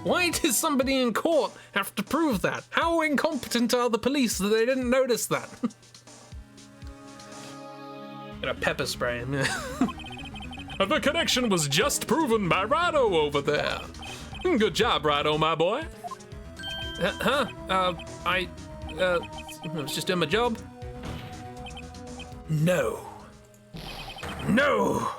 Why does somebody in court have to prove that? How incompetent are the police that they didn't notice that? Gonna pepper spray him. The connection was just proven by Rado over there. Good job, Rado, my boy. I was just doing my job. No. No!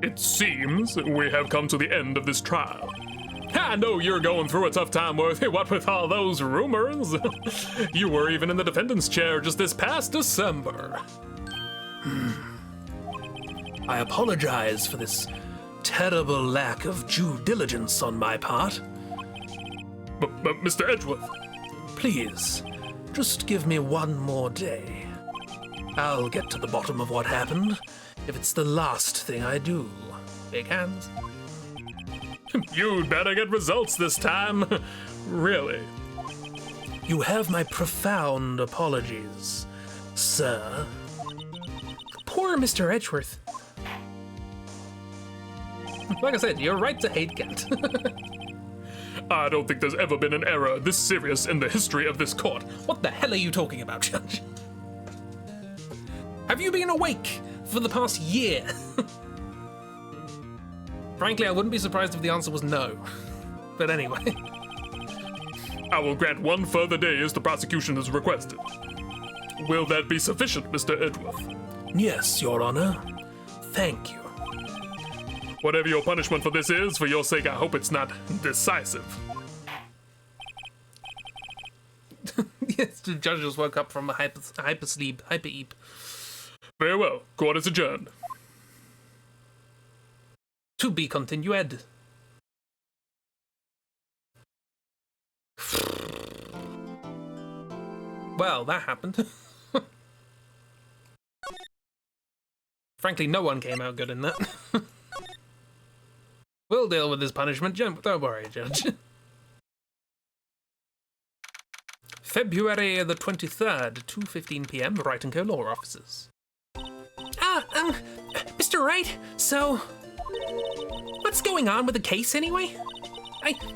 It seems we have come to the end of this trial. I know you're going through a tough time, Worthy, what with all those rumors. You were even in the defendant's chair just this past December. I apologize for this terrible lack of due diligence on my part. But Mr. Edgeworth, Please, just give me one more day. I'll get to the bottom of what happened, if it's the last thing I do. Big hands. you'd better get results this time. Really. You have my profound apologies, sir. Poor Mr. Edgeworth. Like I said, you're right to hate Kent. I don't think there's ever been an error this serious in the history of this court. What the hell are you talking about, Judge? Have you been awake for the past year? Frankly, I wouldn't be surprised if the answer was no. But anyway. I will grant one further day as the prosecution has requested. Will that be sufficient, Mr. Edgeworth? Yes, Your Honor. Thank you. Whatever your punishment for this is, for your sake, I hope it's not decisive. Yes, the judge just woke up from a hypersleep. Very well. Court is adjourned. To be continued. Well, that happened. Frankly, no one came out good in that. We'll deal with his punishment, don't worry, Judge. February the 23rd, 2:15 p.m., Wright & Co. Law Offices. Mr. Wright, so... what's going on with the case, anyway?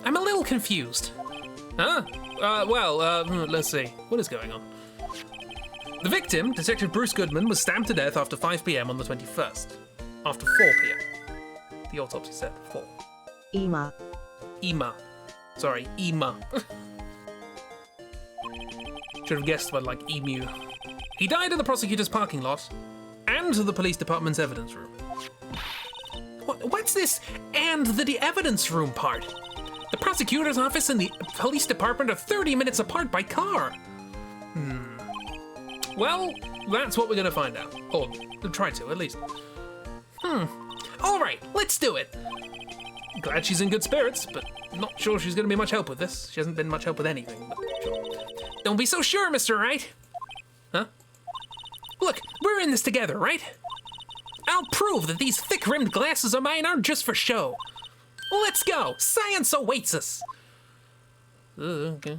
I'm a little confused. Let's see. What is going on? The victim, Detective Bruce Goodman, was stabbed to death after 5 p.m. on the 21st. After 4 p.m. The autopsy said 4. Ema. Sorry, Ema. Should have guessed about, like, emu. He died in the prosecutor's parking lot and the police department's evidence room. What's this and the evidence room part? The prosecutor's office and the police department are 30 minutes apart by car. Well, that's what we're gonna find out. Or try to, at least. All right, let's do it. Glad she's in good spirits, but not sure she's gonna be much help with this. She hasn't been much help with anything, but sure. Don't be so sure, Mr. Wright. Huh? Look, we're in this together, right? I'll prove that these thick-rimmed glasses of mine aren't just for show. Let's go. Science awaits us. Okay.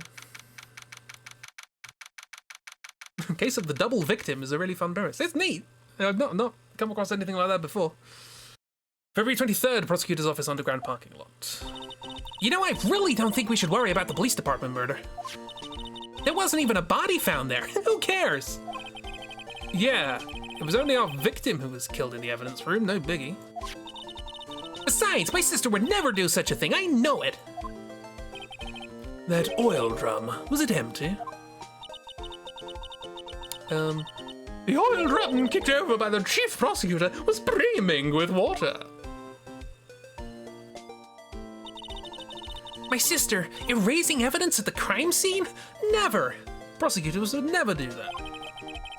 Case of the double victim is a really fun premise. It's neat. I've not come across anything like that before. February 23rd, prosecutor's office, underground parking lot. You know, I really don't think we should worry about the police department murder. There wasn't even a body found there. Who cares? Yeah, it was only our victim who was killed in the evidence room, no biggie. Besides, my sister would never do such a thing, I know it. That oil drum, was it empty? The oil drum kicked over by the chief prosecutor was brimming with water. My sister, erasing evidence at the crime scene? Never! Prosecutors would never do that.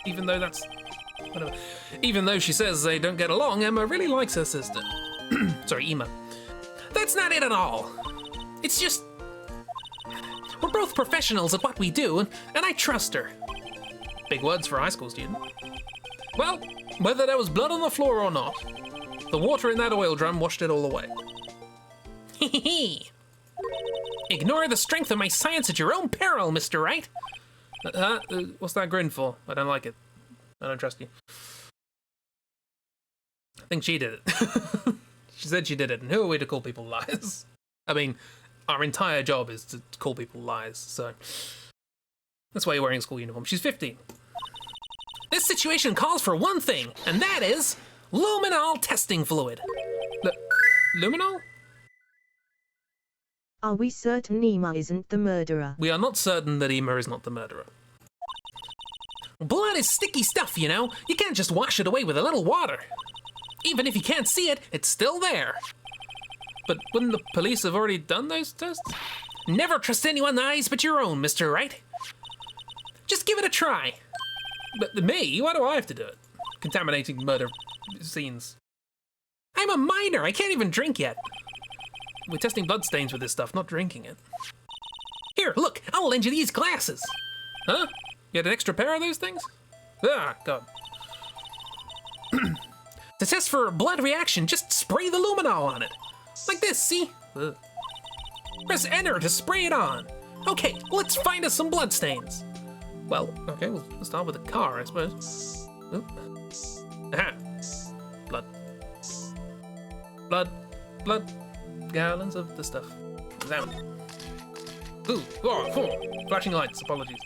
Even though that's... whatever. Even though she says they don't get along, Emma really likes her sister. Sorry, Emma. That's not it at all. It's just... we're both professionals at what we do, and I trust her. Big words for a high school student. Well, whether there was blood on the floor or not, the water in that oil drum washed it all away. Hee. Ignore the strength of my science at your own peril, Mr. Wright. What's that grin for? I don't like it. I don't trust you. I think she did it. She said she did it, and who are we to call people liars? I mean, our entire job is to call people liars, so... That's why you're wearing a school uniform. She's 15. This situation calls for one thing, and that is luminol testing fluid. Luminol? Are we certain Nima isn't the murderer? We are not certain that Ema is not the murderer. Blood is sticky stuff, you know. You can't just wash it away with a little water. Even if you can't see it, it's still there. But wouldn't the police have already done those tests? Never trust anyone's eyes but your own, Mr. Wright. Just give it a try. But me? Why do I have to do it? Contaminating murder scenes. I'm a minor. I can't even drink yet. We're testing bloodstains with this stuff, not drinking it. Here, look. I'll lend you these glasses. Huh? You had an extra pair of those things? Ah, God. To test for blood reaction, just spray the luminol on it. Like this, see? Ugh. Press enter to spray it on. Okay, let's find us some bloodstains. Well, okay, we'll start with the car, I suppose. Oop. Aha. Blood. Blood. Blood. Gallons of the stuff. Sound. Ooh. Oh. Flashing lights. Apologies.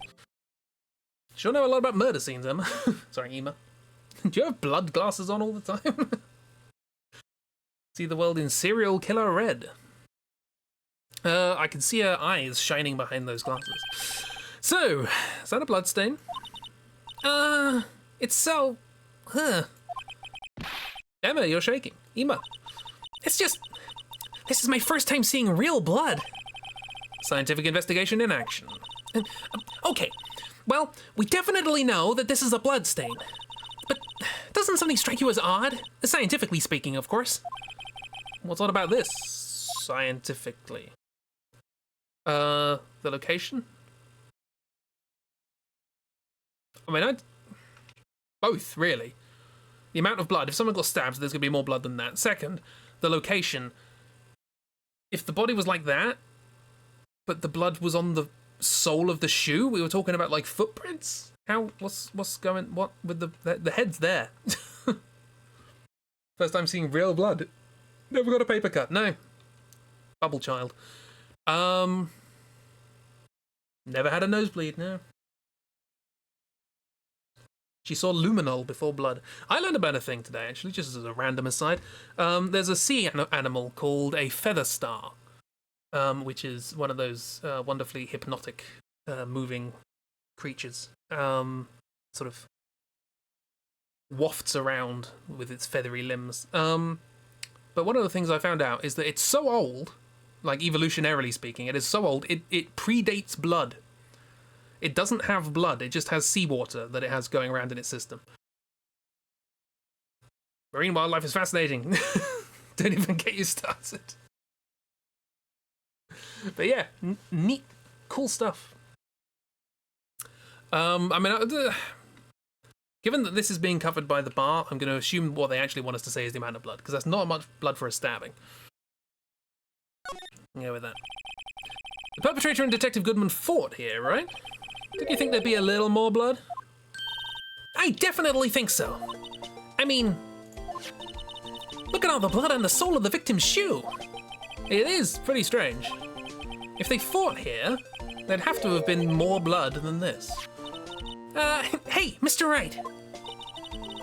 Sure know a lot about murder scenes, Emma. Sorry, Ema. Do you have blood glasses on all the time? See the world in serial killer red. I can see her eyes shining behind those glasses. So, is that a blood stain? It's so... Emma, you're shaking. Ema. It's just... This is my first time seeing real blood. Scientific investigation in action. Okay, well, we definitely know that this is a blood stain. But doesn't something strike you as odd? Scientifically speaking, of course. What's odd about this? Scientifically. The location? I mean, both, really. The amount of blood. If someone got stabbed, there's going to be more blood than that. Second, the location. If the body was like that, but the blood was on the sole of the shoe, we were talking about, like, footprints? What's going, what, with the head's there. First time seeing real blood. Never got a paper cut, no. Bubble child. Never had a nosebleed, no. She saw luminol before blood. I learned about a thing today, actually, just as a random aside. There's a sea animal called a feather star, which is one of those wonderfully hypnotic, moving creatures. Sort of wafts around with its feathery limbs. But one of the things I found out is that it's so old, like evolutionarily speaking, it is so old, it predates blood. It doesn't have blood, it just has seawater that it has going around in its system. Marine wildlife is fascinating. Don't even get you started. But yeah, neat, cool stuff. I mean, given that this is being covered by the bar, I'm going to assume what they actually want us to say is the amount of blood, because that's not much blood for a stabbing. Go with that. The perpetrator and Detective Goodman fought here, right? Did you think there'd be a little more blood? I definitely think so. I mean, look at all the blood on the sole of the victim's shoe. It is pretty strange. If they fought here, there'd have to have been more blood than this. Hey, Mr. Wright.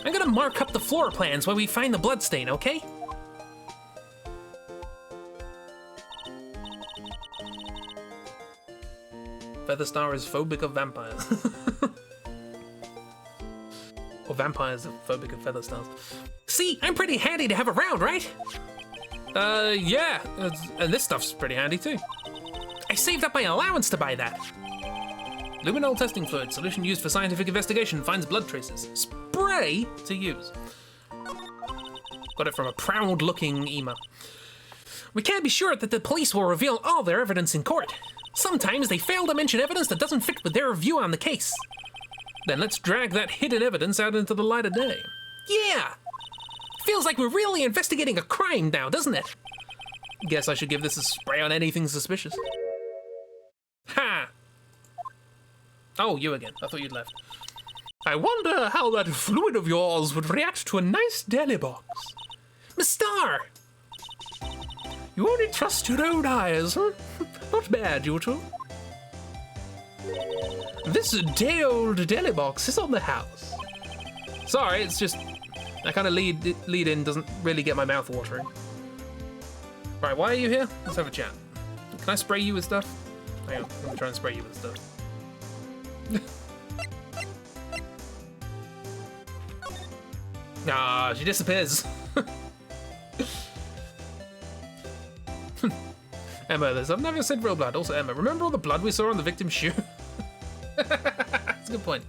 I'm gonna mark up the floor plans where we find the bloodstain, okay? Featherstar is phobic of vampires. Or vampires are phobic of featherstars. See, I'm pretty handy to have around, right? Yeah. And this stuff's pretty handy too. I saved up my allowance to buy that. Luminol testing fluid, solution used for scientific investigation, finds blood traces. Spray to use. Got it from a proud-looking email. We can't be sure that the police will reveal all their evidence in court. Sometimes they fail to mention evidence that doesn't fit with their view on the case. Then let's drag that hidden evidence out into the light of day. Yeah! Feels like we're really investigating a crime now, doesn't it? Guess I should give this a spray on anything suspicious. Ha! Oh, you again. I thought you'd left. I wonder how that fluid of yours would react to a nice deli box. Miss Star! You only trust your own eyes, huh? Not bad, you two. This day-old deli box is on the house. Sorry, it's just that kind of lead in doesn't really get my mouth watering. Right, why are you here? Let's have a chat. Can I spray you with stuff? Hang on, let me try and spray you with stuff. Ah, she disappears. Emma, I've never said real blood. Also, Emma, remember all the blood we saw on the victim's shoe? That's a good point.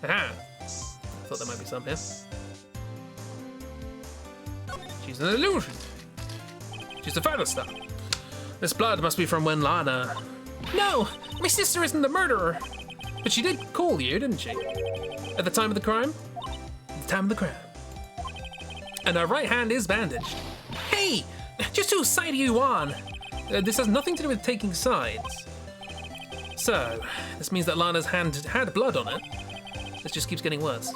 Aha. I thought there might be some here. She's an illusion. She's a photo star. This blood must be from when Lana... No! My sister isn't the murderer! But she did call you, didn't she? At the time of the crime? At the time of the crime. And her right hand is bandaged. Hey! Just whose side are you on? This has nothing to do with taking sides. So, this means that Lana's hand had blood on it. This just keeps getting worse.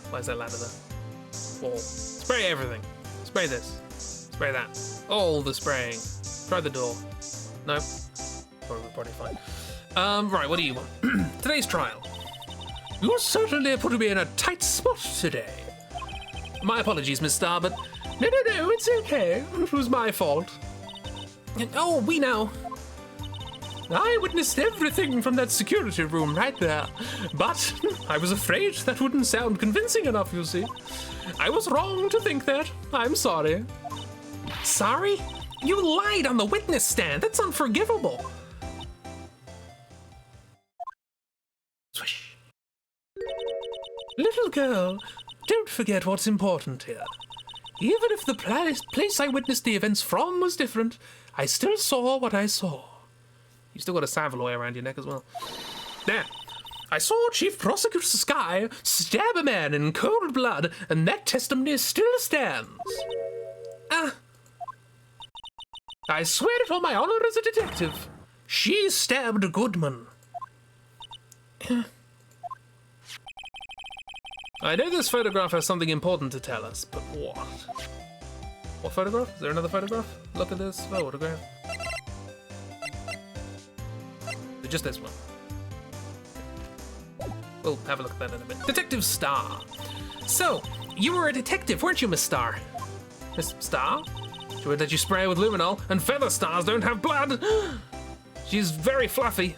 Why is that ladder there? Wall. Spray everything. Spray this. Spray that. All the spraying. Try the door. Nope. Probably fine. Right, what do you want? Today's trial. You certainly put me in a tight spot today. My apologies, Miss Star, but no, it's okay. It was my fault. Oh, we know. I witnessed everything from that security room right there, but I was afraid that wouldn't sound convincing enough, you see. I was wrong to think that. I'm sorry. Sorry? You lied on the witness stand. That's unforgivable. Swish. Little girl, don't forget what's important here. Even if the place I witnessed the events from was different, I still saw what I saw. You still got a Savaloy around your neck as well. There. I saw Chief Prosecutor Sky stab a man in cold blood, and that testimony still stands. I swear it on my honor as a detective. She stabbed Goodman. I know this photograph has something important to tell us, but what? What photograph? Is there another photograph? Look at this photograph. Just this one. We'll have a look at that in a bit. Detective Star. So, you were a detective, weren't you, Miss Star? Miss Star? She would let you spray with luminol, and feather stars don't have blood. She's very fluffy.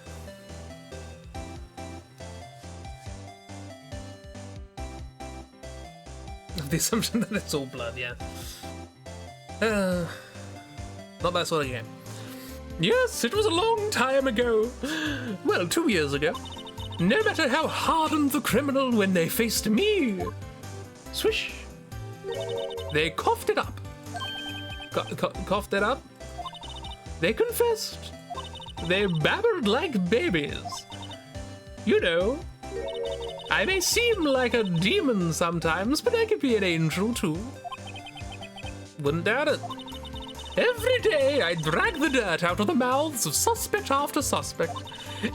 The assumption that it's all blood, yeah. Not that sort of game. Yes, it was a long time ago. Well, 2 years ago. No matter how hardened the criminal when they faced me. Swish. They coughed it up. Coughed it up. They confessed. They babbled like babies. You know, I may seem like a demon sometimes, but I could be an angel too. Wouldn't doubt it. Every day I drag the dirt out of the mouths of suspect after suspect,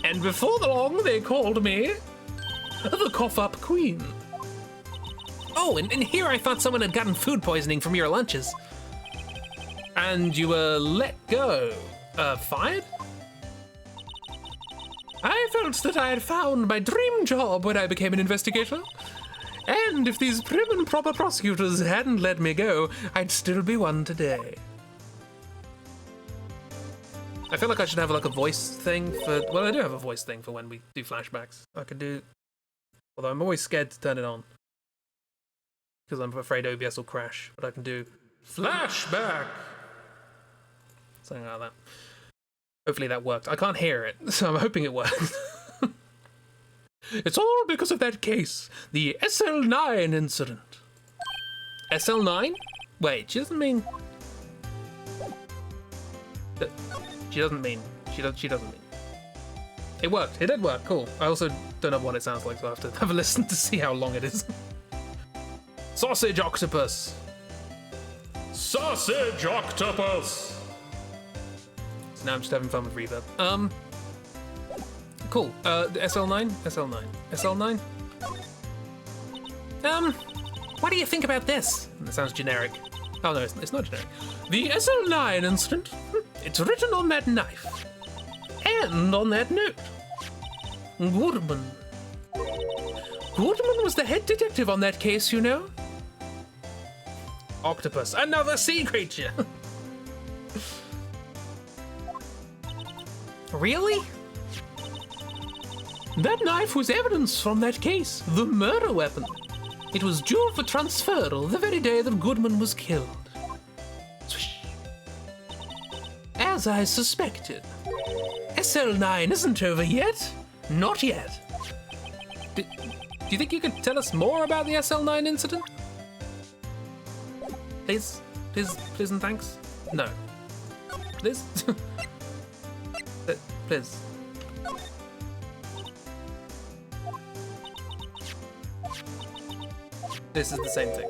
and before long they called me the cough-up queen. Oh, and here I thought someone had gotten food poisoning from your lunches. And you were let go. Fired? I felt that I had found my dream job when I became an investigator. And if these prim and proper prosecutors hadn't let me go, I'd still be one today. I feel like I should have like a voice thing for... Well, I do have a voice thing for when we do flashbacks. I can do... Although I'm always scared to turn it on. Because I'm afraid OBS will crash. But I can do... Flashback! Something like that. Hopefully that worked. I can't hear it, so I'm hoping it works. It's all because of that case. The SL9 incident. SL9? Wait, she doesn't mean... She doesn't mean She doesn't mean. It worked. It did work. Cool. I also don't know what it sounds like, so I have to have a listen to see how long it is. Sausage octopus. Sausage octopus! So now I'm just having fun with reverb. Cool. SL9? SL9. SL9? What do you think about this? That sounds generic. Oh no, it's not generic. The SL9 incident. It's written on that knife. And on that note. Goodman. Goodman was the head detective on that case, you know? Octopus. Another sea creature. Really? That knife was evidence from that case. The murder weapon. It was due for transferal the very day that Goodman was killed. Swish. As I suspected. SL9 isn't over yet. Not yet. Do you think you could tell us more about the SL9 incident? Please? Please and thanks? No. Please? Please. This is the same thing.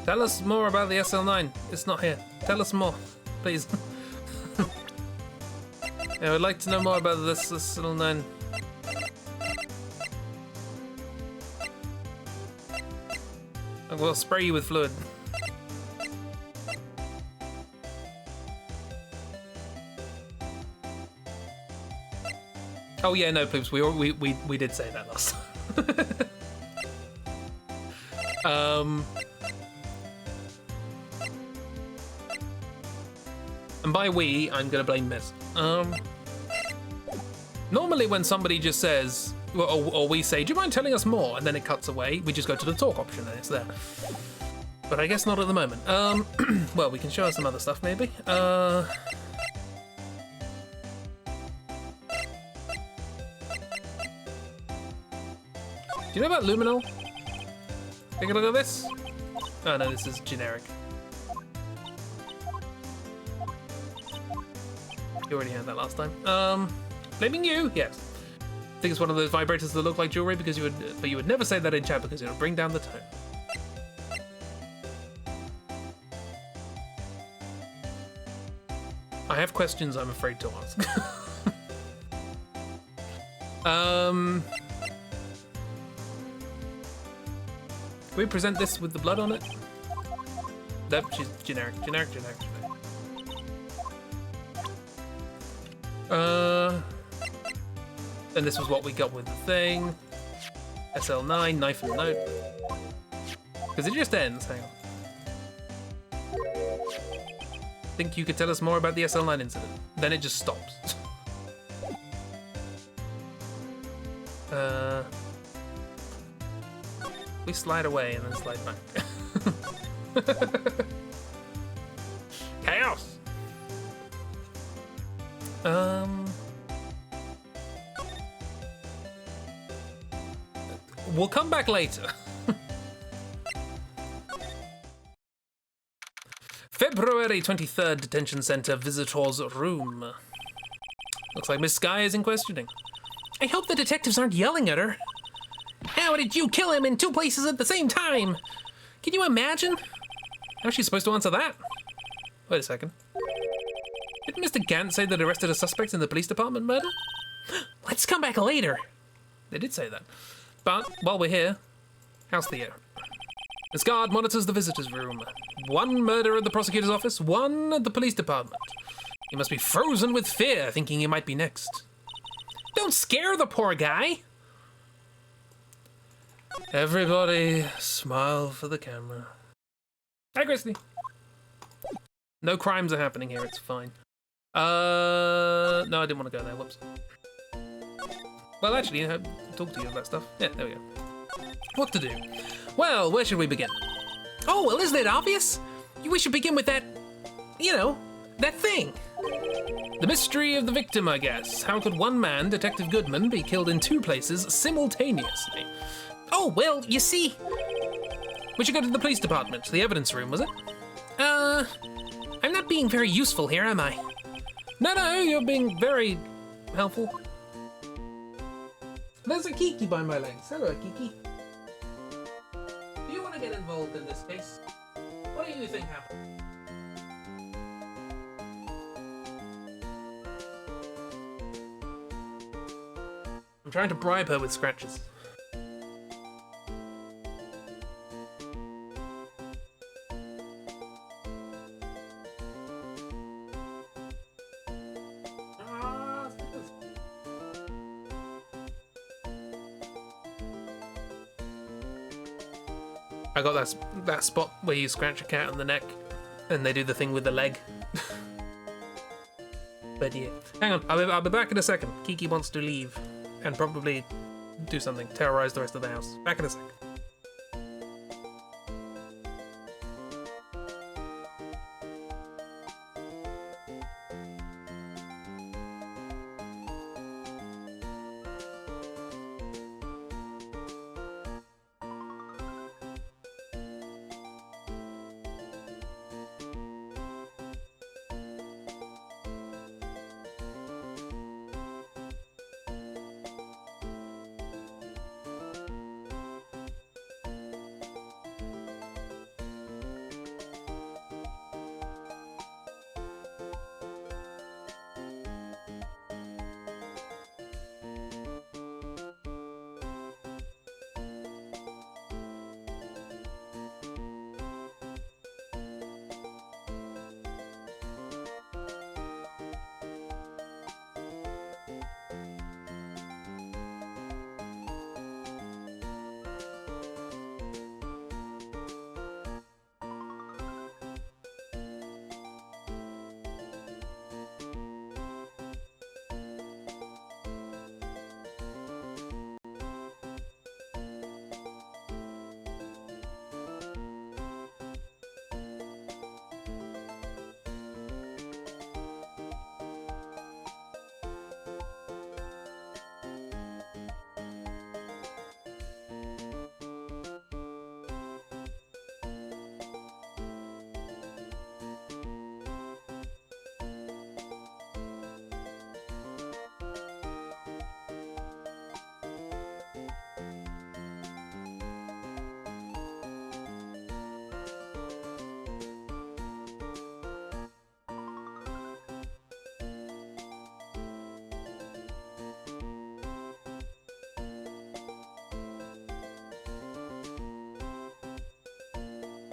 Tell us more about the SL9. It's not here. Tell us more, please. Yeah, I'd like to know more about this SL9. We'll spray you with fluid. Oh yeah, no, Ploops, we did say that last time. And by we, I'm gonna blame Miss. Normally when somebody just says, or we say, do you mind telling us more? And then it cuts away, we just go to the talk option and it's there. But I guess not at the moment. Well, we can show us some other stuff maybe. Do you know about luminol? Take a look at this. Oh no, this is generic. You already had that last time. Blaming you? Yes. I think it's one of those vibrators that look like jewelry because you would never say that in chat because it would bring down the tone. I have questions I'm afraid to ask. Can we present this with the blood on it? Nope, she's generic. And this was what we got with the thing. SL9, knife and note. Because it just ends, hang on. Think you could tell us more about the SL9 incident? Then it just stops. We slide away and then slide back. Chaos! We'll come back later. February 23rd, Detention Center Visitor's Room. Looks like Miss Sky is in questioning. I hope the detectives aren't yelling at her. How did you kill him in 2 places at the same time? Can you imagine? How's she supposed to answer that? Wait a second. Didn't Mr. Gant say that arrested a suspect in the police department murder? Let's come back later. They did say that. But while we're here, how's Theo? This guard monitors the visitor's room. 1 murder at the prosecutor's office, 1 at the police department. He must be frozen with fear, thinking he might be next. Don't scare the poor guy. Everybody smile for the camera. Hi, Christy. No crimes are happening here, it's fine. No, I didn't want to go there, whoops. Well, actually, I talk to you about stuff. Yeah, there we go. What to do? Well, where should we begin? Oh, well, isn't it obvious? We should begin with that, you know, that thing. The mystery of the victim, I guess. How could one man, Detective Goodman, be killed in 2 places simultaneously? Oh, well, you see. We should go to the police department, the evidence room, was it? I'm not being very useful here, am I? No, you're being very helpful. There's a Kiki by my legs. Hello, Kiki. Do you want to get involved in this case? What do you think happened? I'm trying to bribe her with scratches. I got that spot where you scratch a cat on the neck and they do the thing with the leg. But yeah. Hang on, I'll be back in a second. Kiki wants to leave and probably do something, terrorize the rest of the house. Back in a second.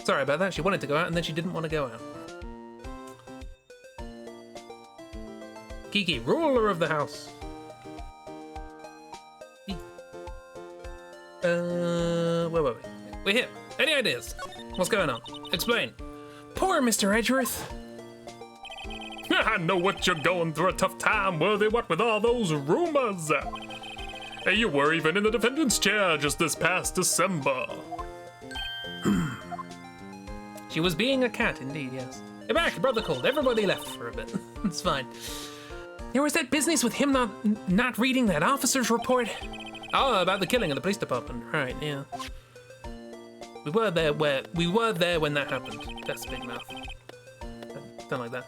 Sorry about that, she wanted to go out and then she didn't want to go out. Kiki, ruler of the house. Where were we? We're here. Any ideas? What's going on? Explain. Poor Mr. Edgeworth. I know what you're going through a tough time, Worthy, what with all those rumors. Hey, you were even in the defendant's chair just this past December. She was being a cat, indeed, yes. Hey, back, brother called. Everybody left for a bit. It's fine. There was that business with him not reading that officer's report. Oh, about the killing in the police department. Right, yeah. We were there when that happened. That's big mouth. Don't like that.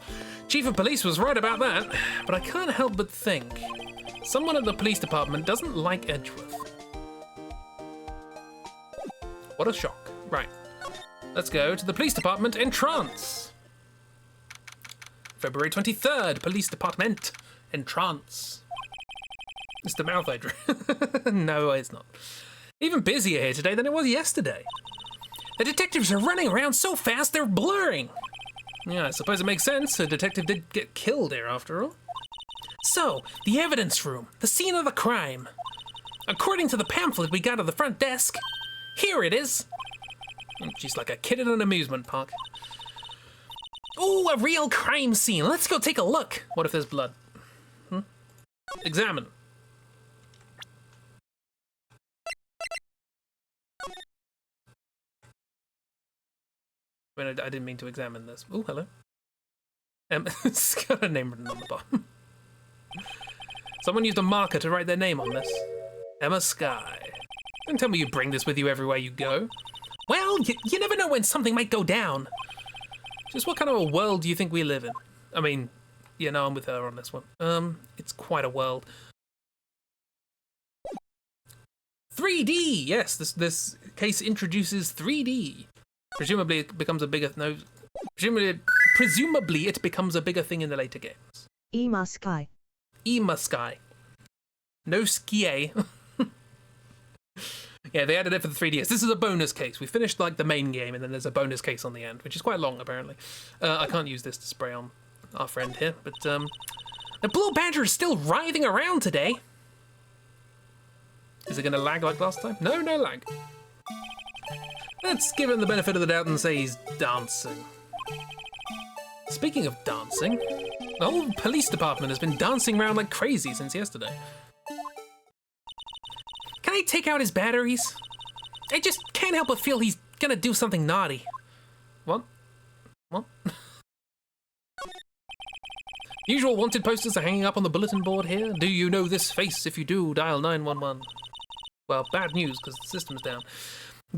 Chief of police was right about that, but I can't help but think someone at the police department doesn't like Edgeworth. What a shock. Right. Let's go to the police department in trance. February 23rd, police department in trance. It's the mouth I drew. No, it's not. Even busier here today than it was yesterday. The detectives are running around so fast they're blurring. Yeah, I suppose it makes sense. A detective did get killed here after all. So, the evidence room, the scene of the crime. According to the pamphlet we got at the front desk, here it is. She's like a kid in an amusement park. Ooh, a real crime scene. Let's go take a look. What if there's blood? Examine. I mean, I didn't mean to examine this. Ooh, hello. It's got a name written on the bottom. Someone used a marker to write their name on this. Emma Sky. Don't tell me you bring this with you everywhere you go. Well, you never know when something might go down. Just what kind of a world do you think we live in? I mean, yeah, no, I'm with her on this one. It's quite a world. 3D! Yes, this case introduces 3D. Presumably it becomes a bigger... No, presumably it becomes a bigger thing in the later games. Ema Sky. Ema Sky. No skie. Yeah, they added it for the 3DS. This is a bonus case. We finished like the main game, and then there's a bonus case on the end, which is quite long apparently. I can't use this to spray on our friend here, but the Blue Badger is still writhing around today. Is it going to lag like last time? No, no lag. Let's give him the benefit of the doubt and say he's dancing. Speaking of dancing, the whole police department has been dancing around like crazy since yesterday. Can I take out his batteries? I just can't help but feel he's gonna do something naughty. What? What? Usual wanted posters are hanging up on the bulletin board here. Do you know this face? If you do, dial 911. Well, bad news, because the system's down.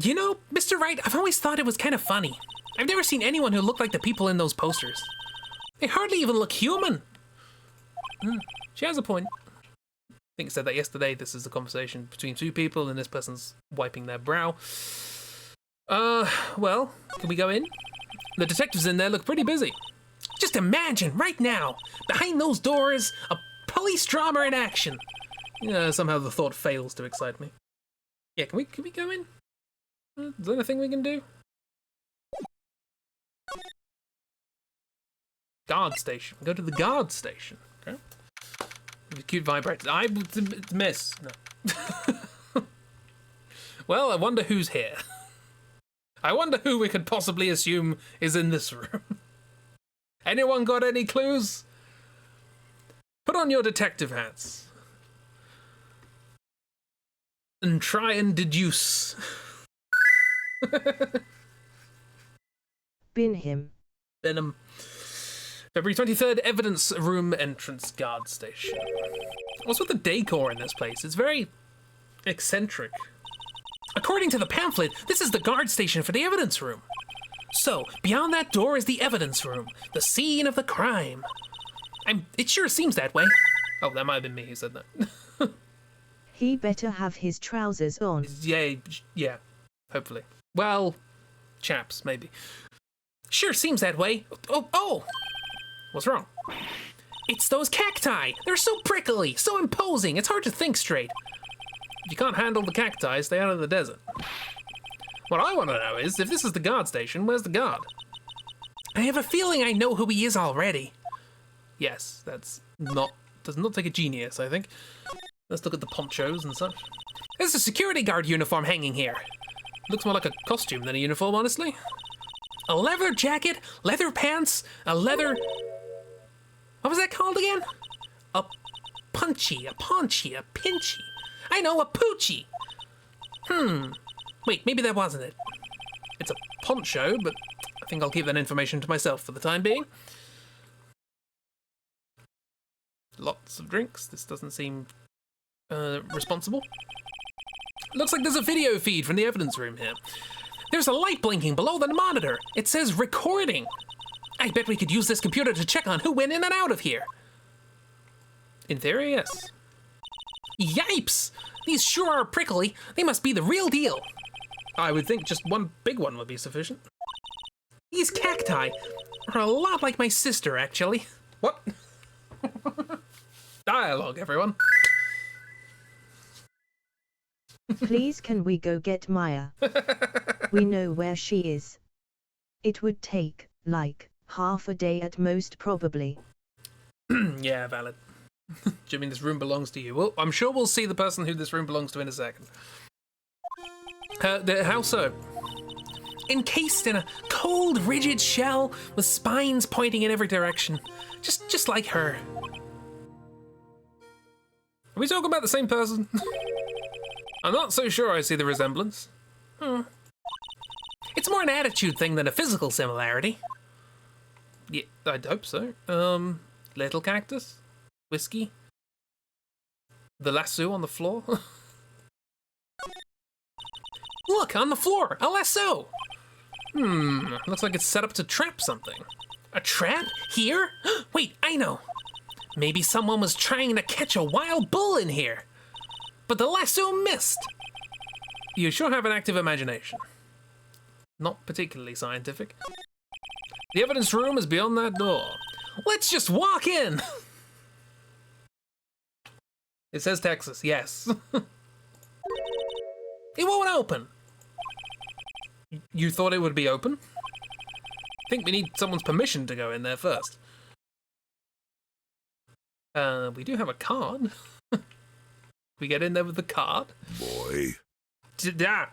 You know, Mr. Wright, I've always thought it was kind of funny. I've never seen anyone who looked like the people in those posters. They hardly even look human. She has a point. I think I said that yesterday. This is a conversation between two people, and this person's wiping their brow. Well, can we go in? The detectives in there look pretty busy. Just imagine, right now, behind those doors, a police drama in action. Somehow the thought fails to excite me. Yeah, can we go in? Is there anything we can do? Guard station. Go to the guard station. Okay. The cute vibrator. I miss. No. Well, I wonder who's here. I wonder who we could possibly assume is in this room. Anyone got any clues? Put on your detective hats. And try and deduce. Bin him. Venom. February 23rd, evidence room entrance guard station. What's with the decor in this place? It's very eccentric. According to the pamphlet, this is the guard station for the evidence room. So, beyond that door is the evidence room, the scene of the crime. It sure seems that way. Oh, that might have been me who said that. He better have his trousers on. Yeah, hopefully. Well, chaps, maybe. Sure seems that way. Oh! What's wrong? It's those cacti! They're so prickly, so imposing, it's hard to think straight. If you can't handle the cacti, stay out of the desert. What I want to know is, if this is the guard station, where's the guard? I have a feeling I know who he is already. Yes, does not take a genius, I think. Let's look at the ponchos and such. There's a security guard uniform hanging here. Looks more like a costume than a uniform, honestly. A leather jacket, leather pants, a leather... What was that called again? A punchy, a paunchy, a pinchy. I know, a poochie. Wait, maybe that wasn't it. It's a poncho, but I think I'll keep that information to myself for the time being. Lots of drinks. This doesn't seem responsible. Looks like there's a video feed from the evidence room here. There's a light blinking below the monitor. It says recording. I bet we could use this computer to check on who went in and out of here. In theory, yes. Yipes! These sure are prickly. They must be the real deal. I would think just one big one would be sufficient. These cacti are a lot like my sister, actually. What? Dialogue, everyone. Please can we go get Maya? We know where she is. It would take, like, half a day at most probably. Yeah, valid. Do you mean this room belongs to you? Well, I'm sure we'll see the person who this room belongs to in a second. How so? Encased in a cold, rigid shell with spines pointing in every direction. Just like her. Are we talking about the same person? I'm not so sure I see the resemblance. It's more an attitude thing than a physical similarity. Yeah, I'd hope so. Little cactus? Whiskey? The lasso on the floor? Look, on the floor, a lasso. Looks like it's set up to trap something. A trap? Here? Wait, I know. Maybe someone was trying to catch a wild bull in here. But the lasso missed. You sure have an active imagination. Not particularly scientific. The evidence room is beyond that door. Let's just walk in. It says Texas, yes. It won't open. You thought it would be open? I think we need someone's permission to go in there first. We do have a card. We get in there with the card. Boy. That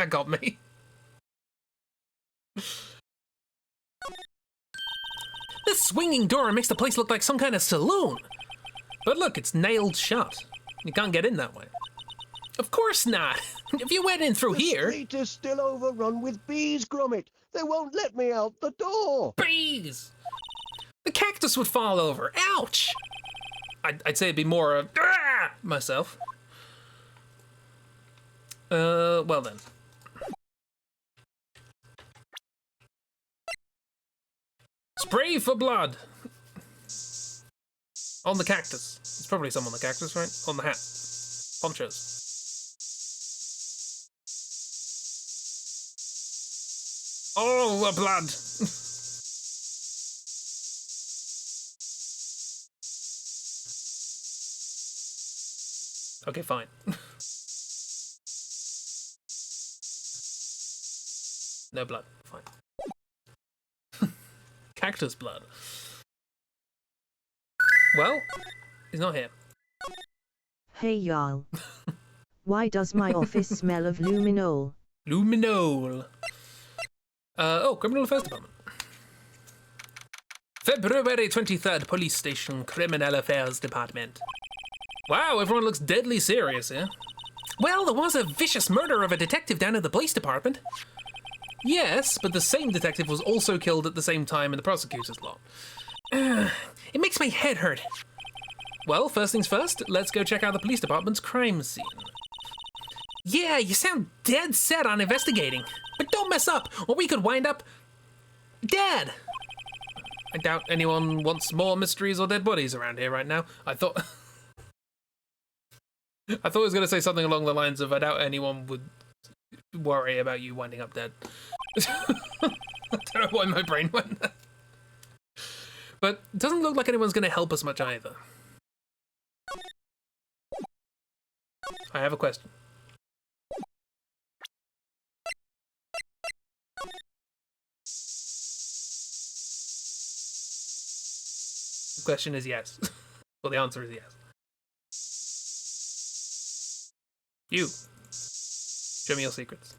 got me. This swinging door makes the place look like some kind of saloon. But look, it's nailed shut. You can't get in that way. Of course not. If you went in through here... The street is still overrun with bees, Gromit. They won't let me out the door. Bees! The cactus would fall over. Ouch! I'd say it'd be more of... myself. Well then. Spray for blood. On the cactus. It's probably some on the cactus, right? On the hat. Ponchos. Oh, the blood. Okay, fine. No blood. Fine. Cactus blood. Well, he's not here. Hey y'all. Why does my office smell of luminol? Luminol. Criminal Affairs Department. February 23rd, Police Station, Criminal Affairs Department. Wow, everyone looks deadly serious here. Well, there was a vicious murder of a detective down at the police department. Yes, but the same detective was also killed at the same time in the prosecutor's lot. It makes my head hurt. Well, first things first, let's go check out the police department's crime scene. Yeah, you sound dead set on investigating. But don't mess up, or we could wind up dead. I doubt anyone wants more mysteries or dead bodies around here right now. I thought I was going to say something along the lines of, I doubt anyone would worry about you winding up dead. I don't know why my brain went there. But it doesn't look like anyone's going to help us much either. I have a question. The question is yes. Well, the answer is yes. You. Show me your secrets.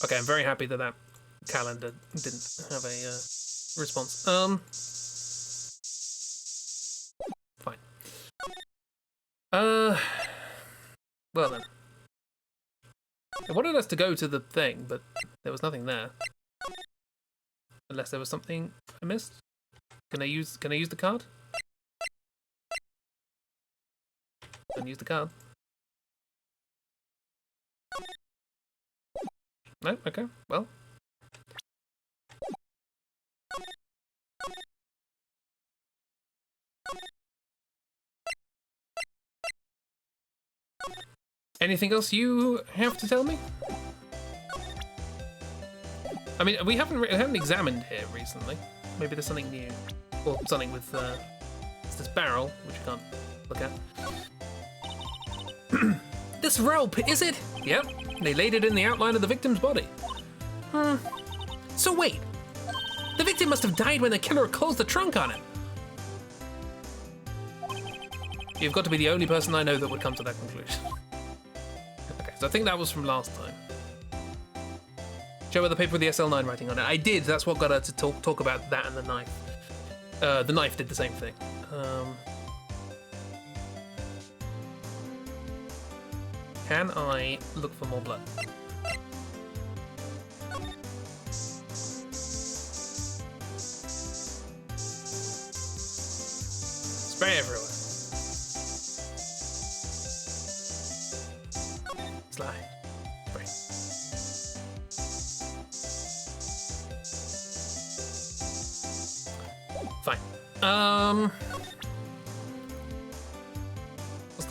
Okay, I'm very happy that calendar didn't have a response. Fine. Well then. I wanted us to go to the thing, but there was nothing there. Unless there was something I missed. Can I use the card? Don't use the card. No? Okay, well. Anything else you have to tell me? I mean, we haven't examined here recently. Maybe there's something new. Or something with it's this barrel, which you can't look at. This rope, is it? Yep, they laid it in the outline of the victim's body. So wait, the victim must have died when the killer closed the trunk on him. You've got to be the only person I know that would come to that conclusion. Okay, so I think that was from last time. Show her the paper with the SL9 writing on it. I did, that's what got her to talk about that and the knife. The knife did the same thing. Can I look for more blood? Spray everywhere.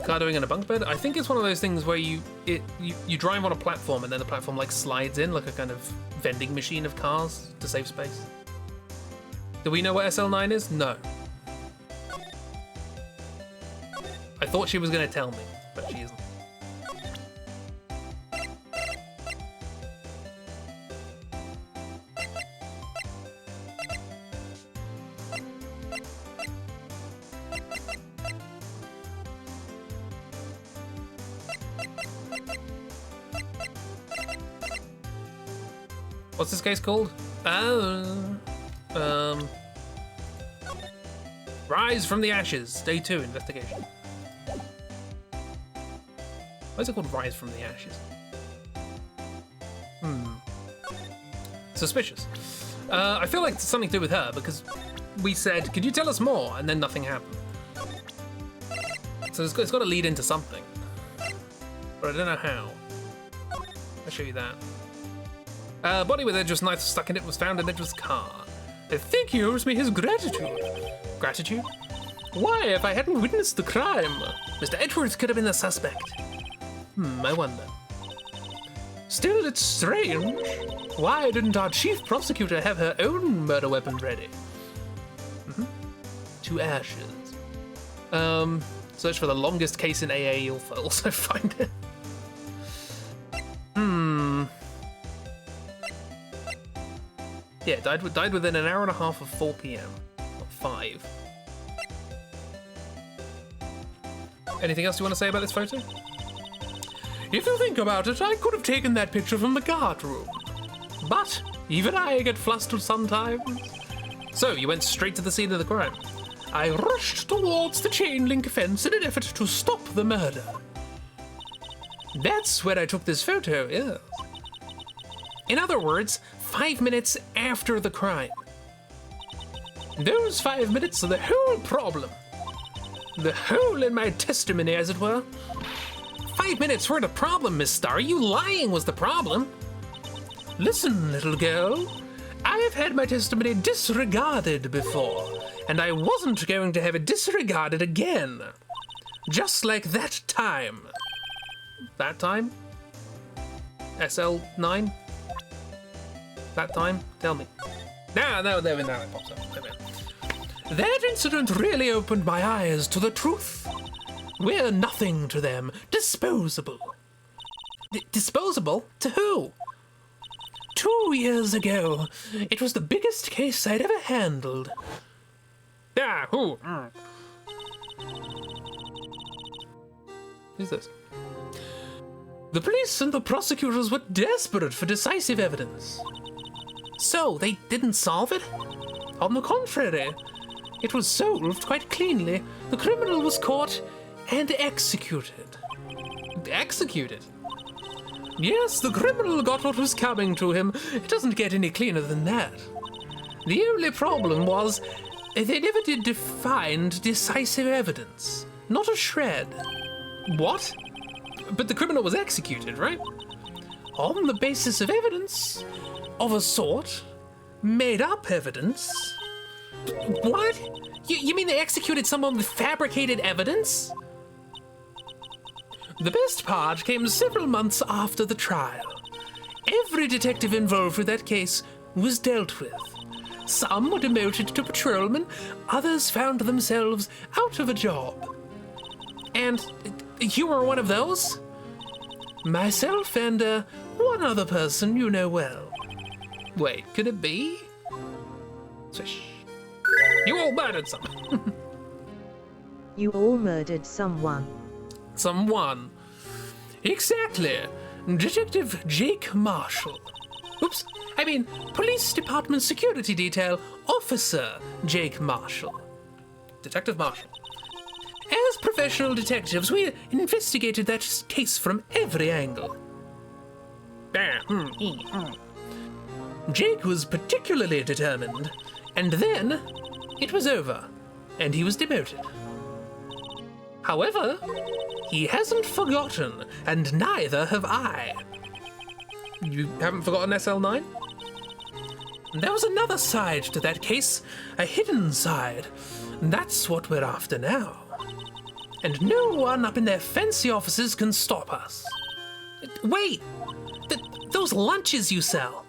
car doing in a bunk bed? I think it's one of those things where you drive on a platform and then the platform like slides in like a kind of vending machine of cars to save space. Do we know what SL9 is? No. I thought she was going to tell me, but she isn't. What's this case called? Rise from the Ashes, Day 2, investigation. Why is it called Rise from the Ashes? Suspicious. I feel like it's something to do with her, because we said, could you tell us more? And then nothing happened. So it's got to lead into something. But I don't know how. I'll show you that. Body with Edgeworth's knife stuck in it was found in Edgeworth's car. I think he owes me his gratitude. Gratitude? Why, if I hadn't witnessed the crime? Mr. Edgeworth could have been the suspect. I wonder. Still, it's strange. Why didn't our chief prosecutor have her own murder weapon ready? To ashes. Search for the longest case in AA, you'll also find it. Yeah, died within an hour and a half of 4 p.m. Not 5. Anything else you want to say about this photo? If you think about it, I could have taken that picture from the guard room. But even I get flustered sometimes. So, you went straight to the scene of the crime. I rushed towards the chain link fence in an effort to stop the murder. That's where I took this photo, yeah. In other words, 5 minutes after the crime. Those 5 minutes are the whole problem. The hole in my testimony, as it were. 5 minutes were the problem, Miss Starr. You lying was the problem. Listen, little girl. I've had my testimony disregarded before, and I wasn't going to have it disregarded again. Just like that time. That time? SL9? That time? Tell me. Now it pops up. That incident really opened my eyes to the truth. We're nothing to them. Disposable. Disposable? To who? 2 years ago, it was the biggest case I'd ever handled. Ah, who? Who's this? The police and the prosecutors were desperate for decisive evidence. So, they didn't solve it? On the contrary, it was solved quite cleanly. The criminal was caught and executed. Executed? Yes, the criminal got what was coming to him. It doesn't get any cleaner than that. The only problem was they never did find decisive evidence. Not a shred. What? But the criminal was executed, right? On the basis of evidence of a sort. Made up evidence. What? You mean they executed someone with fabricated evidence? The best part came several months after the trial. Every detective involved with that case was dealt with. Some were demoted to patrolmen, others found themselves out of a job. And you were one of those? Myself and one other person you know well. Wait, could it be? Swish. You all murdered someone. You all murdered someone. Someone. Exactly. Detective Jake Marshall. Oops. I mean, Police Department Security Detail Officer Jake Marshall. Detective Marshall. As professional detectives, we investigated that case from every angle. Jake was particularly determined, and then it was over, and he was demoted. However, he hasn't forgotten, and neither have I. You haven't forgotten SL9? There was another side to that case, a hidden side. That's what we're after now. and no one up in their fancy offices can stop us. Wait! Those lunches you sell.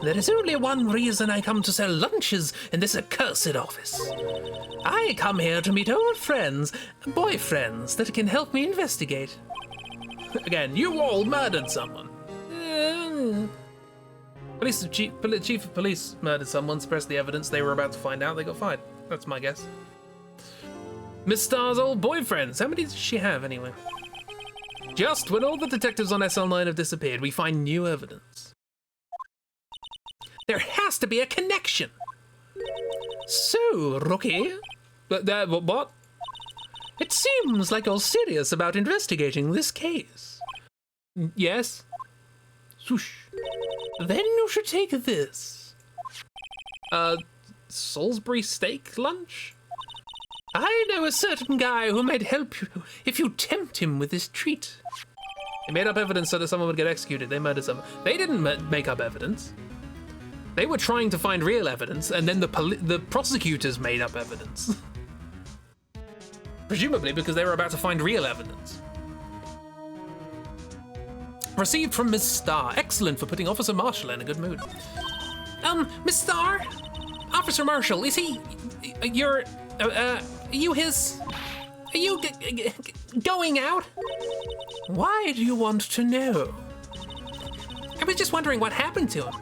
There is only one reason I come to sell lunches in this accursed office. I come here to meet old friends, boyfriends that can help me investigate. Again, you all murdered someone. Chief of police murdered someone, suppressed the evidence they were about to find out, they got fired. That's my guess. Miss Starr's old boyfriends, how many does she have anyway? Just when all the detectives on SL9 have disappeared, we find new evidence. There has to be a connection. So, Rookie... what? It seems like you're serious about investigating this case. Yes? Swoosh. Then you should take this. Salisbury steak lunch? I know a certain guy who might help you if you tempt him with this treat. They made up evidence so that someone would get executed. They murdered someone. They didn't make up evidence. They were trying to find real evidence, and then the prosecutors made up evidence. Presumably because they were about to find real evidence. Received from Miss Starr. Excellent for putting Officer Marshall in a good mood. Miss Starr? Officer Marshall, is he... are you his... Are you going out? Why do you want to know? I was just wondering what happened to him.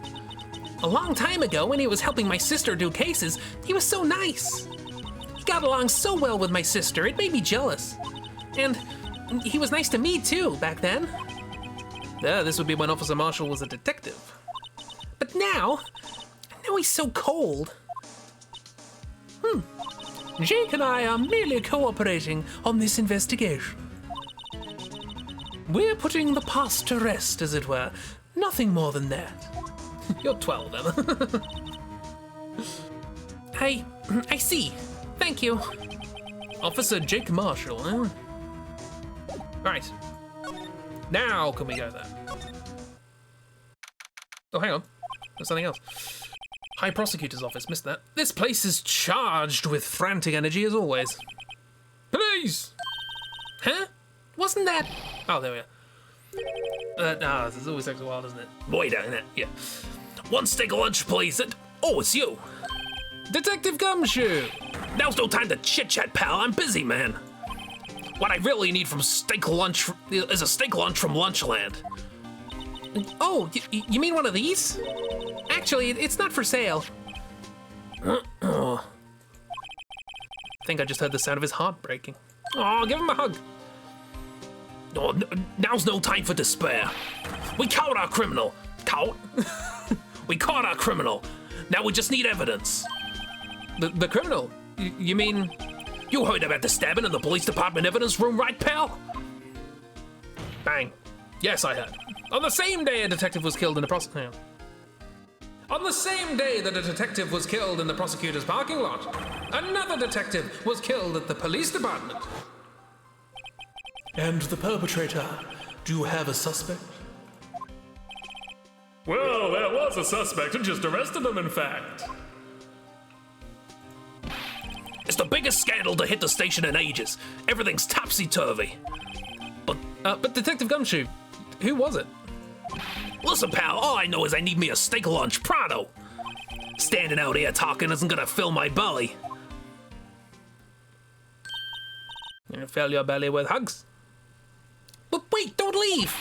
A long time ago, when he was helping my sister do cases, he was so nice. He got along so well with my sister, it made me jealous. And he was nice to me too, back then. This would be when Officer Marshall was a detective. But now he's so cold. Jake and I are merely cooperating on this investigation. We're putting the past to rest, as it were. Nothing more than that. You're 12, Emma. I see. Thank you. Officer Jake Marshall, huh? Right. Now can we go there? Oh, hang on. There's something else. High Prosecutor's Office, missed that. This place is charged with frantic energy as always. Police! Huh? Wasn't that... Oh, there we are. This always takes a while, doesn't it? Wait a minute, yeah. One steak lunch, please. Oh, it's you. Detective Gumshoe! Now's no time to chit-chat, pal. I'm busy, man. What I really need from steak lunch is a steak lunch from Lunchland. Oh, you mean one of these? Actually, it's not for sale. I think I just heard the sound of his heart breaking. Oh, give him a hug. Oh, now's no time for despair. We caught our criminal. Caught? We caught our criminal. Now we just need evidence. The criminal? You mean... You heard about the stabbing in the police department evidence room, right, pal? Bang. Yes, I heard. On the same day a detective was killed in the On the same day that a detective was killed in the prosecutor's parking lot, another detective was killed at the police department. And the perpetrator, do you have a suspect? Well, there was a suspect and just arrested him, in fact. It's the biggest scandal to hit the station in ages. Everything's topsy-turvy. But Detective Gumshoe, who was it? Listen, pal, all I know is I need me a steak lunch pronto. Standing out here talking isn't gonna fill my belly. You're gonna fill your belly with hugs? But wait, don't leave!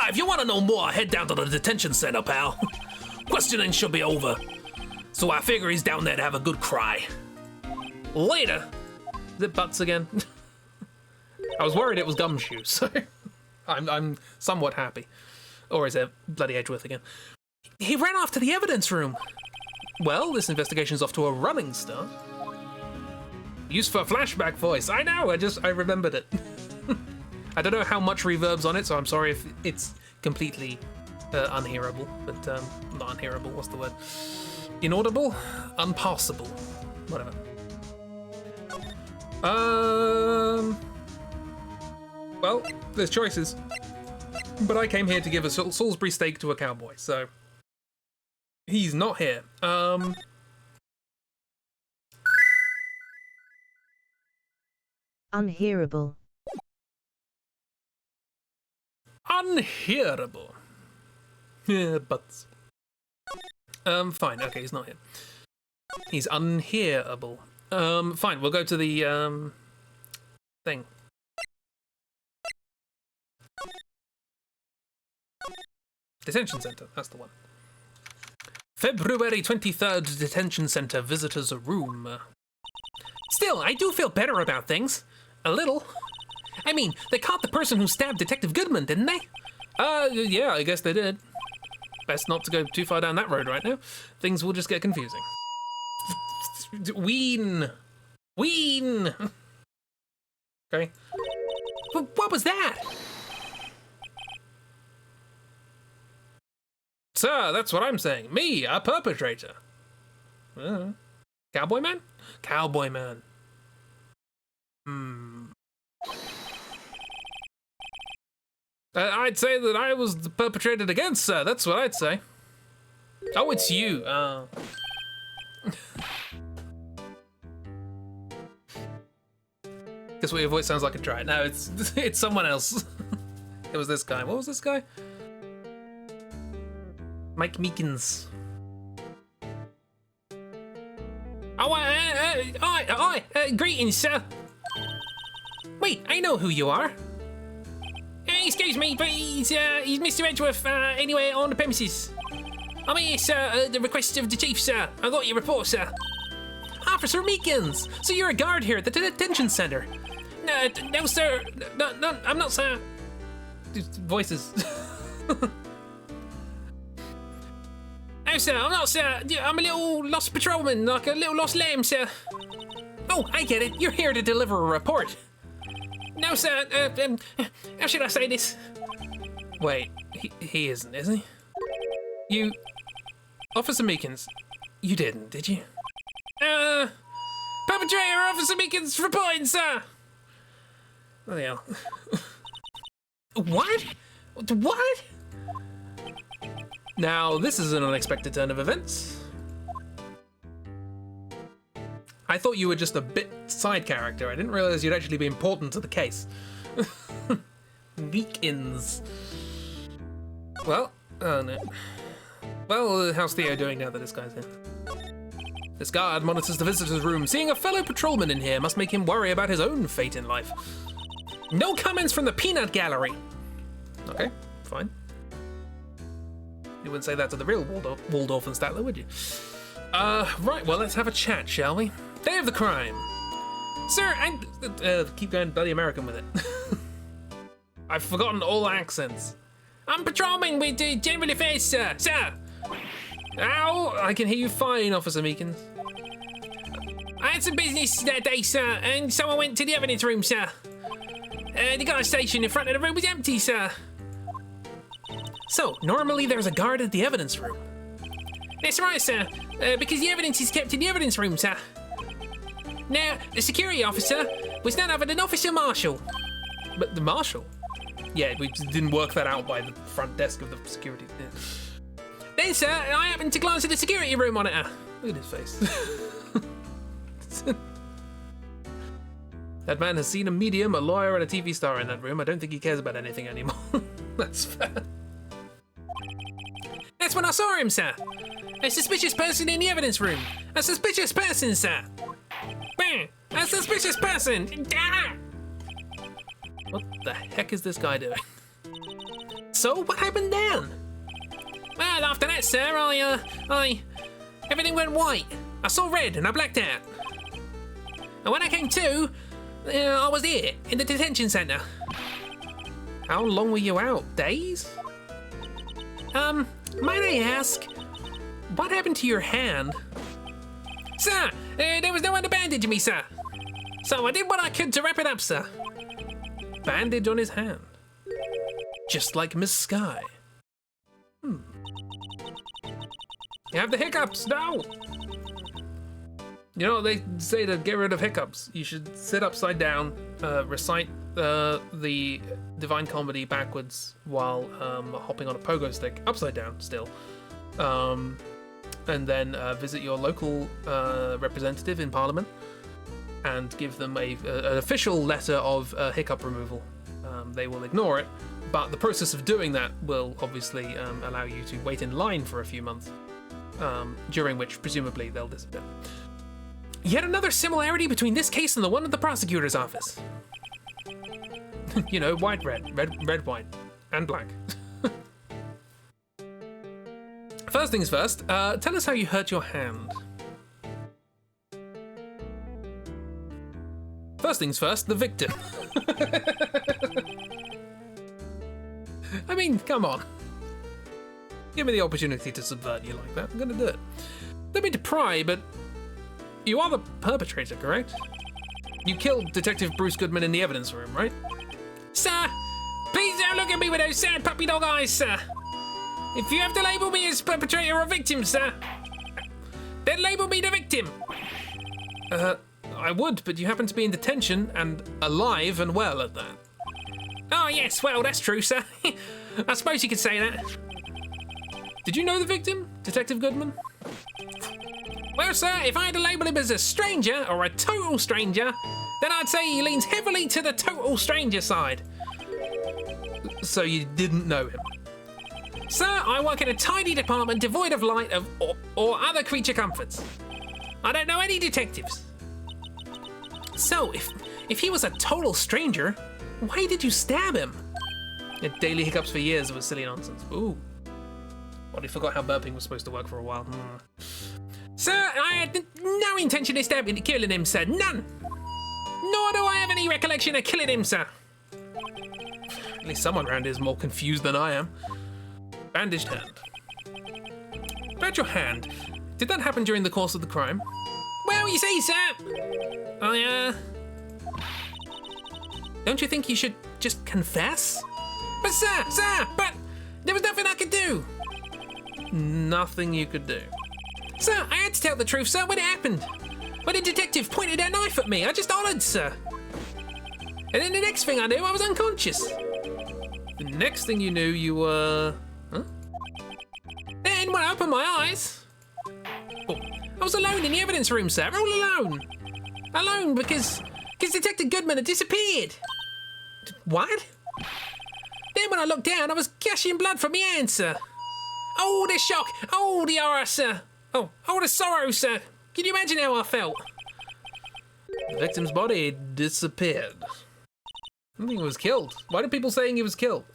If you wanna know more, head down to the detention center, pal. Questioning should be over. So I figure he's down there to have a good cry. Later! Is it Butts again? I was worried it was Gumshoe, so I'm somewhat happy. Or is it bloody Edgeworth again? He ran off to the evidence room. Well, this investigation's off to a running start. Used for flashback voice. I know, I remembered it. I don't know how much reverb's on it, so I'm sorry if it's completely unhearable. But, not unhearable, what's the word? Inaudible? Unpassable. Whatever. Well, there's choices. But I came here to give a Salisbury steak to a cowboy, so... He's not here. Unhearable. Unhearable. Yeah, butts. Fine. Okay, he's not here. He's unhearable. Fine. We'll go to the thing. Detention center. That's the one. February 23rd, detention center visitors room. Still, I do feel better about things. A little. I mean, they caught the person who stabbed Detective Goodman, didn't they? Yeah, I guess they did. Best not to go too far down that road right now. Things will just get confusing. Ween! Okay. What was that? Sir, that's what I'm saying. Me, a perpetrator. Cowboy man? Cowboy man. I'd say that I was perpetrated against, sir. That's what I'd say. Oh, it's you. Guess what your voice sounds like a try. No, it's someone else. It was this guy. What was this guy? Mike Meekins. Oh, greetings, sir. Wait, I know who you are. Excuse me, but he's Mr. Edgeworth, anyway, on the premises. I'm here, sir, at the request of the chief, sir. I got your report, sir. Officer Meekins! So you're a guard here at the detention center? No, sir. No, I'm not, sir. Voices. No, sir, I'm not, sir. I'm a little lost patrolman, like a little lost lamb, sir. Oh, I get it. You're here to deliver a report. No, sir. How should I say this? Wait, he isn't, is he? You... Officer Meekins, you didn't, did you? Perpetrator Officer Meekins reporting, sir! What the hell? What? What? Now, this is an unexpected turn of events. I thought you were just a bit side character. I didn't realize you'd actually be important to the case. Meekins. Well, oh no. Well, how's Theo doing now that this guy's here? This guard monitors the visitor's room. Seeing a fellow patrolman in here must make him worry about his own fate in life. No comments from the peanut gallery. Okay, fine. You wouldn't say that to the real Waldorf and Statler, would you? Right, well, let's have a chat, shall we? Day of the crime. Sir, keep going bloody American with it. I've forgotten all accents. I'm patrolman with General Affairs, sir. Sir! Ow! I can hear you fine, Officer Meekins. I had some business that day, sir, and so I went to the evidence room, sir. The guard station in front of the room was empty, sir. So, normally there's a guard at the evidence room. That's right, sir, because the evidence is kept in the evidence room, sir. Now, the security officer was none other than Officer Marshall. But the Marshal? Yeah, we didn't work that out by the front desk of the security. Yeah. Then, sir, I happened to glance at the security room monitor. Look at his face. That man has seen a medium, a lawyer, and a TV star in that room. I don't think he cares about anything anymore. That's fair. That's when I saw him, sir. A suspicious person in the evidence room. A suspicious person, sir. Bang! A suspicious person. Ah! What the heck is this guy doing? So, what happened then? Well, after that, sir, everything went white. I saw red and I blacked out. And when I came to, I was here, in the detention center. How long were you out? Days? Might I ask, what happened to your hand? Sir, there was no one to bandage me, sir. So I did what I could to wrap it up, sir. Bandage on his hand. Just like Miss Sky. You have the hiccups, no! You know, they say to get rid of hiccups, you should sit upside down, recite the Divine Comedy backwards while hopping on a pogo stick, upside down still, and then visit your local representative in Parliament and give them an official letter of hiccup removal. They will ignore it, but the process of doing that will obviously allow you to wait in line for a few months, during which presumably they'll disappear. Yet another similarity between this case and the one at the prosecutor's office. You know, white, red, white, and black. First things first, tell us how you hurt your hand. First things first, the victim. I mean, come on. Give me the opportunity to subvert you like that. I'm gonna do it. Don't mean to pry, but you are the perpetrator, correct? You killed Detective Bruce Goodman in the evidence room, right? Sir, please don't look at me with those sad puppy dog eyes, sir. If you have to label me as perpetrator or victim, sir, then label me the victim. I would, but you happen to be in detention and alive and well at that. Oh, yes, well, that's true, sir. I suppose you could say that. Did you know the victim, Detective Goodman? Well, sir, if I had to label him as a stranger or a total stranger, then I'd say he leans heavily to the total stranger side. So you didn't know him? Sir, I work in a tiny department devoid of light or other creature comforts. I don't know any detectives. So, if he was a total stranger, why did you stab him? Daily hiccups for years was silly nonsense. Ooh. Well, he forgot how burping was supposed to work for a while. Sir, I had no intention of killing him, sir. None. Nor do I have any recollection of killing him, sir. At least someone around here is more confused than I am. Bandaged hand. About your hand, did that happen during the course of the crime? Well, you see, sir, Don't you think you should just confess? But sir, but there was nothing I could do. Nothing you could do. Sir, I had to tell the truth, sir, when it happened. When the detective pointed that knife at me, I just hollered, sir. And then the next thing I knew, I was unconscious. The next thing you knew, you were... Huh? Then, when I opened my eyes, I was alone in the evidence room, sir, all alone. Alone because Detective Goodman had disappeared. What? Then when I looked down, I was gushing blood from my hand, sir. Oh, the shock. Oh, the horror, sir. Oh, the sorrow, sir. Can you imagine how I felt? The victim's body disappeared. I think he was killed. Why are people saying he was killed?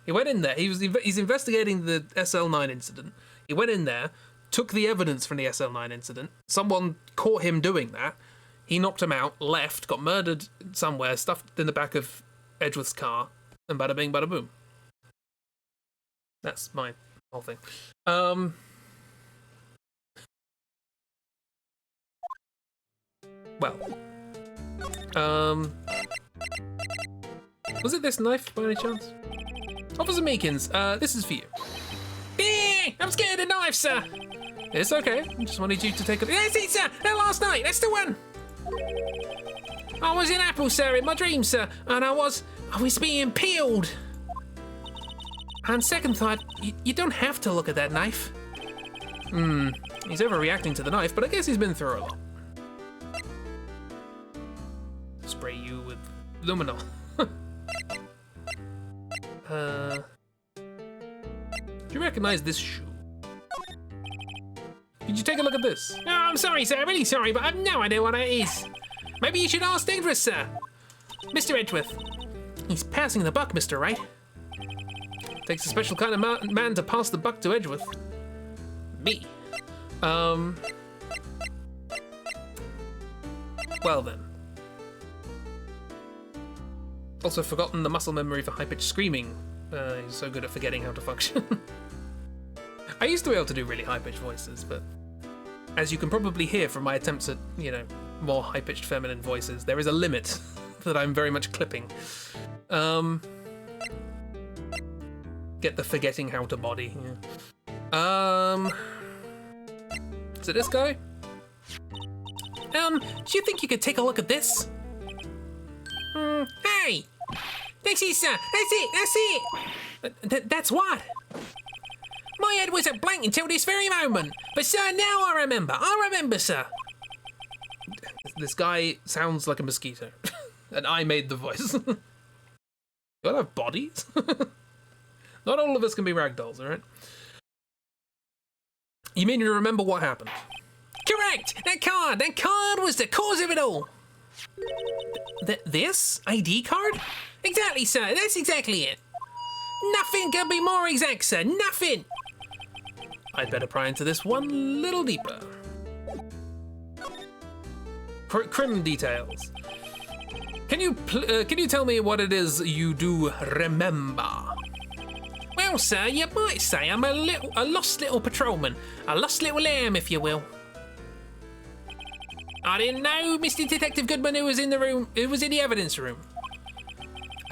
He went in there. He's investigating the SL9 incident. He went in there, took the evidence from the SL9 incident. Someone caught him doing that. He knocked him out, left, got murdered somewhere, stuffed in the back of Edgeworth's car, and bada bing, bada boom. That's my whole thing. Well. Was it this knife by any chance? Officer Meekins, this is for you. I'm scared of knives, sir. It's okay. I just wanted you to take a... That's it, sir. That last night. That's the one. I was in Apple, sir, in my dream, sir, and I was being peeled. On second thought, you don't have to look at that knife. He's overreacting to the knife, but I guess he's been through a lot. Spray you with luminol. Do you recognize this shoe? Could you take a look at this? Oh, I'm sorry, sir. Really sorry, but I've no idea what it is. Maybe you should ask Edgeworth, sir. Mr. Edgeworth. He's passing the buck, Mr. Wright. Takes a special kind of man to pass the buck to Edgeworth. Me. Well then. Also forgotten the muscle memory for high-pitched screaming. He's so good at forgetting how to function. I used to be able to do really high-pitched voices, but as you can probably hear from my attempts at, more high-pitched feminine voices, there is a limit that I'm very much clipping. Get the forgetting how to body. Yeah. Is it this guy? Do you think you could take a look at this? Hey! That's it, sir. That's it. That's what? My head was a blank until this very moment. But, sir, now I remember. I remember, sir. This guy sounds like a mosquito. And I made the voice. You all have bodies? Not all of us can be ragdolls, alright? You mean you remember what happened? Correct! That card was the cause of it all. This? ID card? Exactly, sir. That's exactly it. Nothing can be more exact, sir. Nothing. I'd better pry into this one little deeper. Crim details. Can you tell me what it is you do remember? Well, sir, you might say I'm a lost little patrolman. A lost little lamb, if you will. I didn't know Mr. Detective Goodman who was in the room, who was in the evidence room.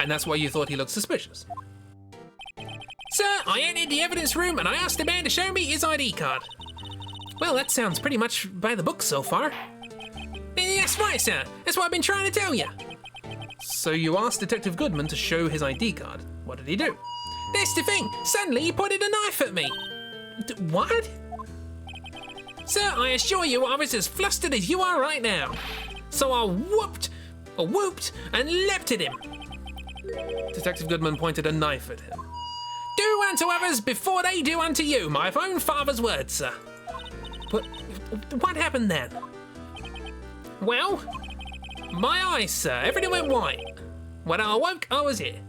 And that's why you thought he looked suspicious? Sir, I entered the evidence room and I asked the man to show me his ID card. Well, that sounds pretty much by the book so far. That's right, sir. That's what I've been trying to tell you. So you asked Detective Goodman to show his ID card. What did he do? That's the thing. Suddenly he pointed a knife at me. What? Sir, I assure you I was as flustered as you are right now. So I whooped, and leapt at him. Detective Goodman pointed a knife at him. Do unto others before they do unto you, my own father's words, sir. But what happened then? Well, my eyes, sir, everything went white. When I awoke, I was here.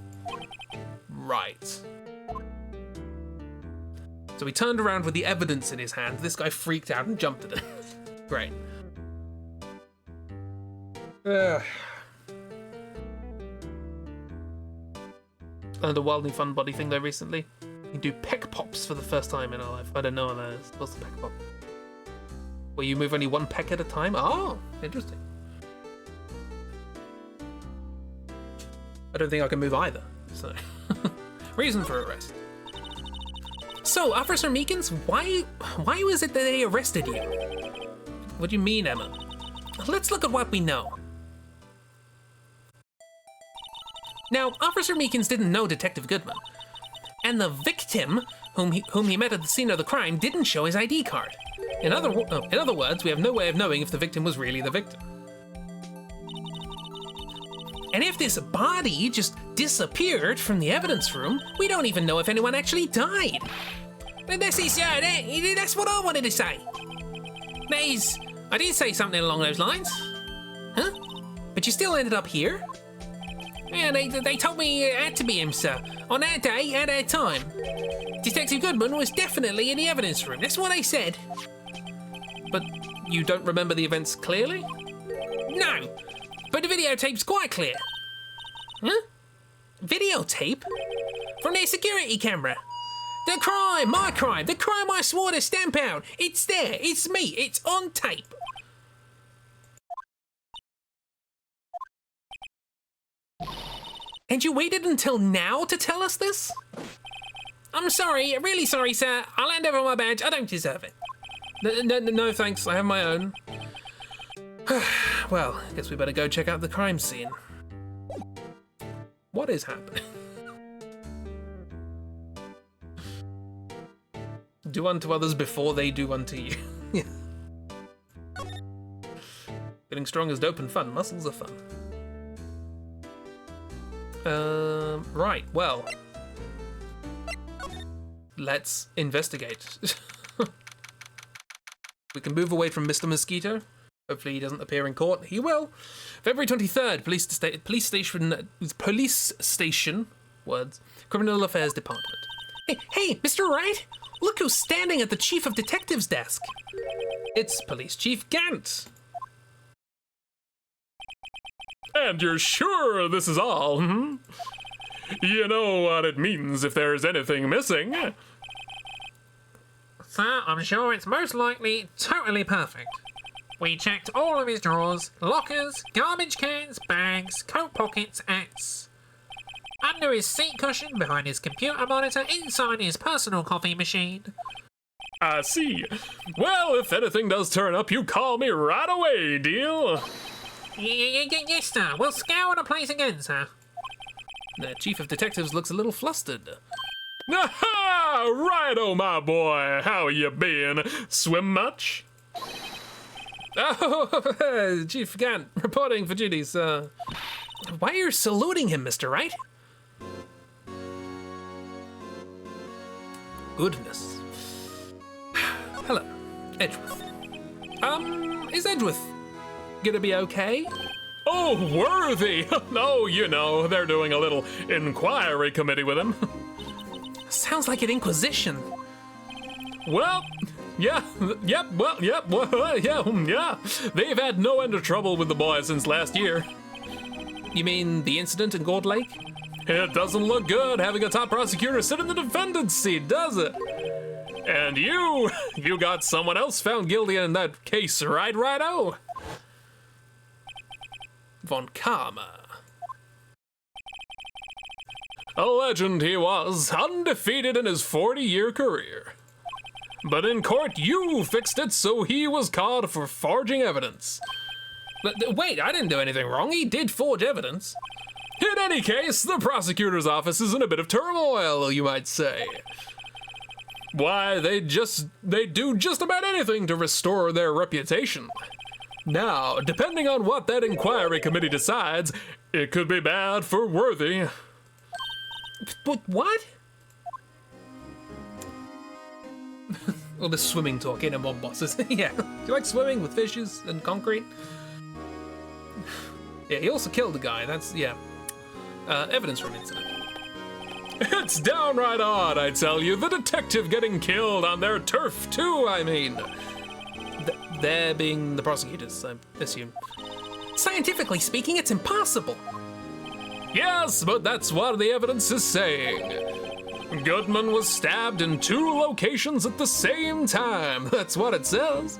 Right. So he turned around with the evidence in his hand. This guy freaked out and jumped at him. Great. I learned a wildly fun body thing though recently. You can do peck pops for the first time in our life. I don't know what that is. What's the peck pop? Where you move only one peck at a time? Oh, interesting. I don't think I can move either, so... Reason for arrest. So, Officer Meekins, why was it that they arrested you? What do you mean, Emma? Let's look at what we know. Now, Officer Meekins didn't know Detective Goodman, and the victim, whom he met at the scene of the crime, didn't show his ID card. In other words, we have no way of knowing if the victim was really the victim. And if this body just disappeared from the evidence room, we don't even know if anyone actually died. That's it, sir. That's what I wanted to say. I did say something along those lines. Huh? But you still ended up here? Yeah, they told me it had to be him, sir. On that day, at that time. Detective Goodman was definitely in the evidence room. That's what they said. But you don't remember the events clearly? No, but the videotape's quite clear. Huh? Videotape? From their security camera. The crime, my crime, the crime I swore to stamp out. It's there, it's me, it's on tape. And you waited until now to tell us this? I'm sorry, really sorry, sir. I'll hand over my badge. I don't deserve it. No, thanks. I have my own. Well, I guess we better go check out the crime scene. What is happening? Do unto others before they do unto you. Yeah. Getting strong is dope and fun. Muscles are fun. Right, well. Let's investigate. We can move away from Mr. Mosquito. Hopefully he doesn't appear in court. He will. February 23rd, police station, words, Criminal Affairs Department. Hey, Mr. Wright, look who's standing at the Chief of Detectives desk. It's Police Chief Gant. And you're sure this is all, hmm? You know what it means if there's anything missing. Sir, I'm sure it's most likely totally perfect. We checked all of his drawers, lockers, garbage cans, bags, coat pockets, hats. Under his seat cushion, behind his computer monitor, inside his personal coffee machine. I see. Well, if anything does turn up, you call me right away, deal? Yes, sir. We'll scour the place again, sir. The Chief of Detectives looks a little flustered. Aha! Righto, my boy. How you been? Swim much? Oh, Chief Gant, reporting for duties. Why are you saluting him, Mr. Wright? Goodness. Hello, Edgeworth. Is Edgeworth gonna be okay? Oh, worthy! No, you know, they're doing a little inquiry committee with him. Sounds like an inquisition. Well, yeah. They've had no end of trouble with the boy since last year. You mean the incident in Gourd Lake? It doesn't look good having a top prosecutor sit in the defendant's seat, does it? And you got someone else found guilty in that case, right, Righto? Von Karma. A legend he was, undefeated in his 40-year career. But in court, you fixed it so he was caught for forging evidence. But wait, I didn't do anything wrong. He did forge evidence. In any case, the prosecutor's office is in a bit of turmoil, you might say. Why, they do just about anything to restore their reputation. Now, depending on what that inquiry committee decides, it could be bad for Worthy. But what? All this swimming talk in mob bosses. Yeah. Do you like swimming with fishes and concrete? Yeah, he also killed a guy. That's, yeah. Evidence for an incident. It's downright odd, I tell you. The detective getting killed on their turf, too, I mean. They're being the prosecutors, I assume. Scientifically speaking, it's impossible. Yes, but that's what the evidence is saying. Goodman was stabbed in 2 locations at the same time. That's what it says.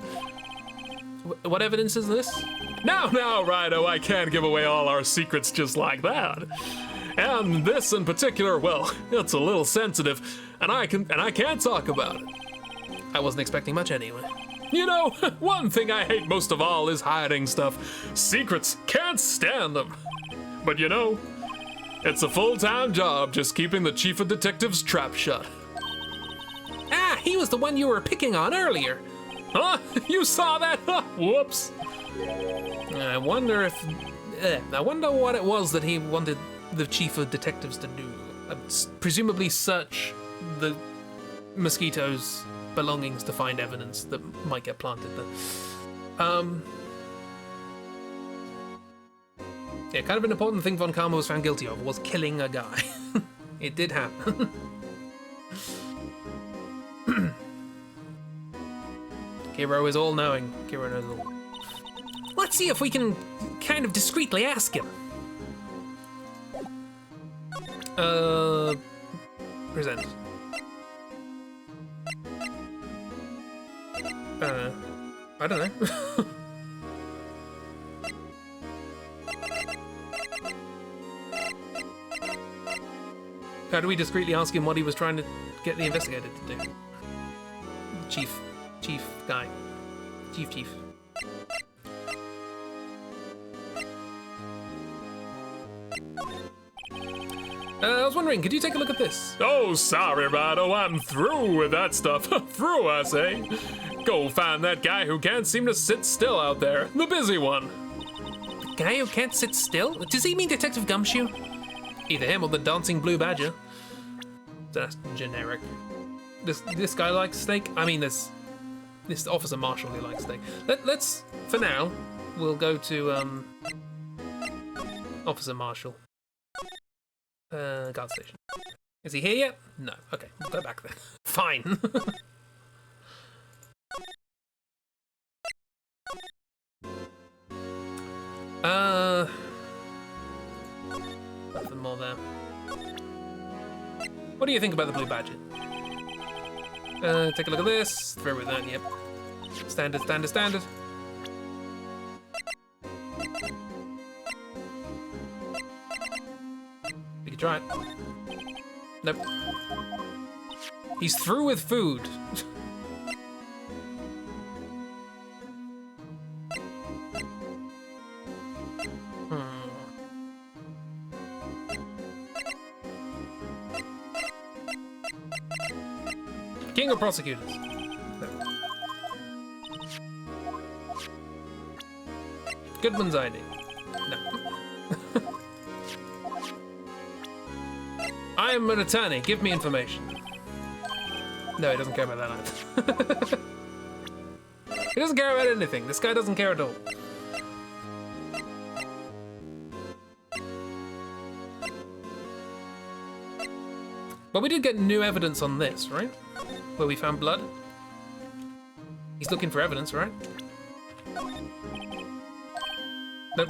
What evidence is this? Now, Righto, I can't give away all our secrets just like that. And this in particular, well, it's a little sensitive, and I can't talk about it. I wasn't expecting much anyway. You know, one thing I hate most of all is hiding stuff. Secrets, can't stand them. But you know, it's a full-time job just keeping the chief of detectives' trap shut. Ah, he was the one you were picking on earlier. Huh? You saw that? Whoops. I wonder what it was that he wanted the chief of detectives to do. Presumably search the mosquitoes' belongings to find evidence that might get planted there. Yeah, kind of an important thing Von Karma was found guilty of was killing a guy. It did happen. Kiro is all-knowing. Kiro knows all. Let's see if we can kind of discreetly ask him. Present. I don't know. How do we discreetly ask him what he was trying to get the investigator to do? Chief guy. Chief. I was wondering, could you take a look at this? Oh, sorry, Rado, I'm through with that stuff. Through, I say. Go find that guy who can't seem to sit still out there, the busy one. The guy who can't sit still? Does he mean Detective Gumshoe? Either him or the dancing blue badger. That's generic. This guy likes steak? I mean, this Officer Marshall who likes steak. Let's, for now, we'll go to, Officer Marshall. Guard station. Is he here yet? No. Okay, we'll go back then. Fine. Nothing more there. What do you think about the blue badger? Take a look at this. Throw with that, yep. Standard. We can try it. Nope. He's through with food. King of prosecutors. No. Goodman's ID. No. I am an attorney. Give me information. No, he doesn't care about that either. He doesn't care about anything. This guy doesn't care at all. But we did get new evidence on this, right? Where we found blood. He's looking for evidence, right? Nope.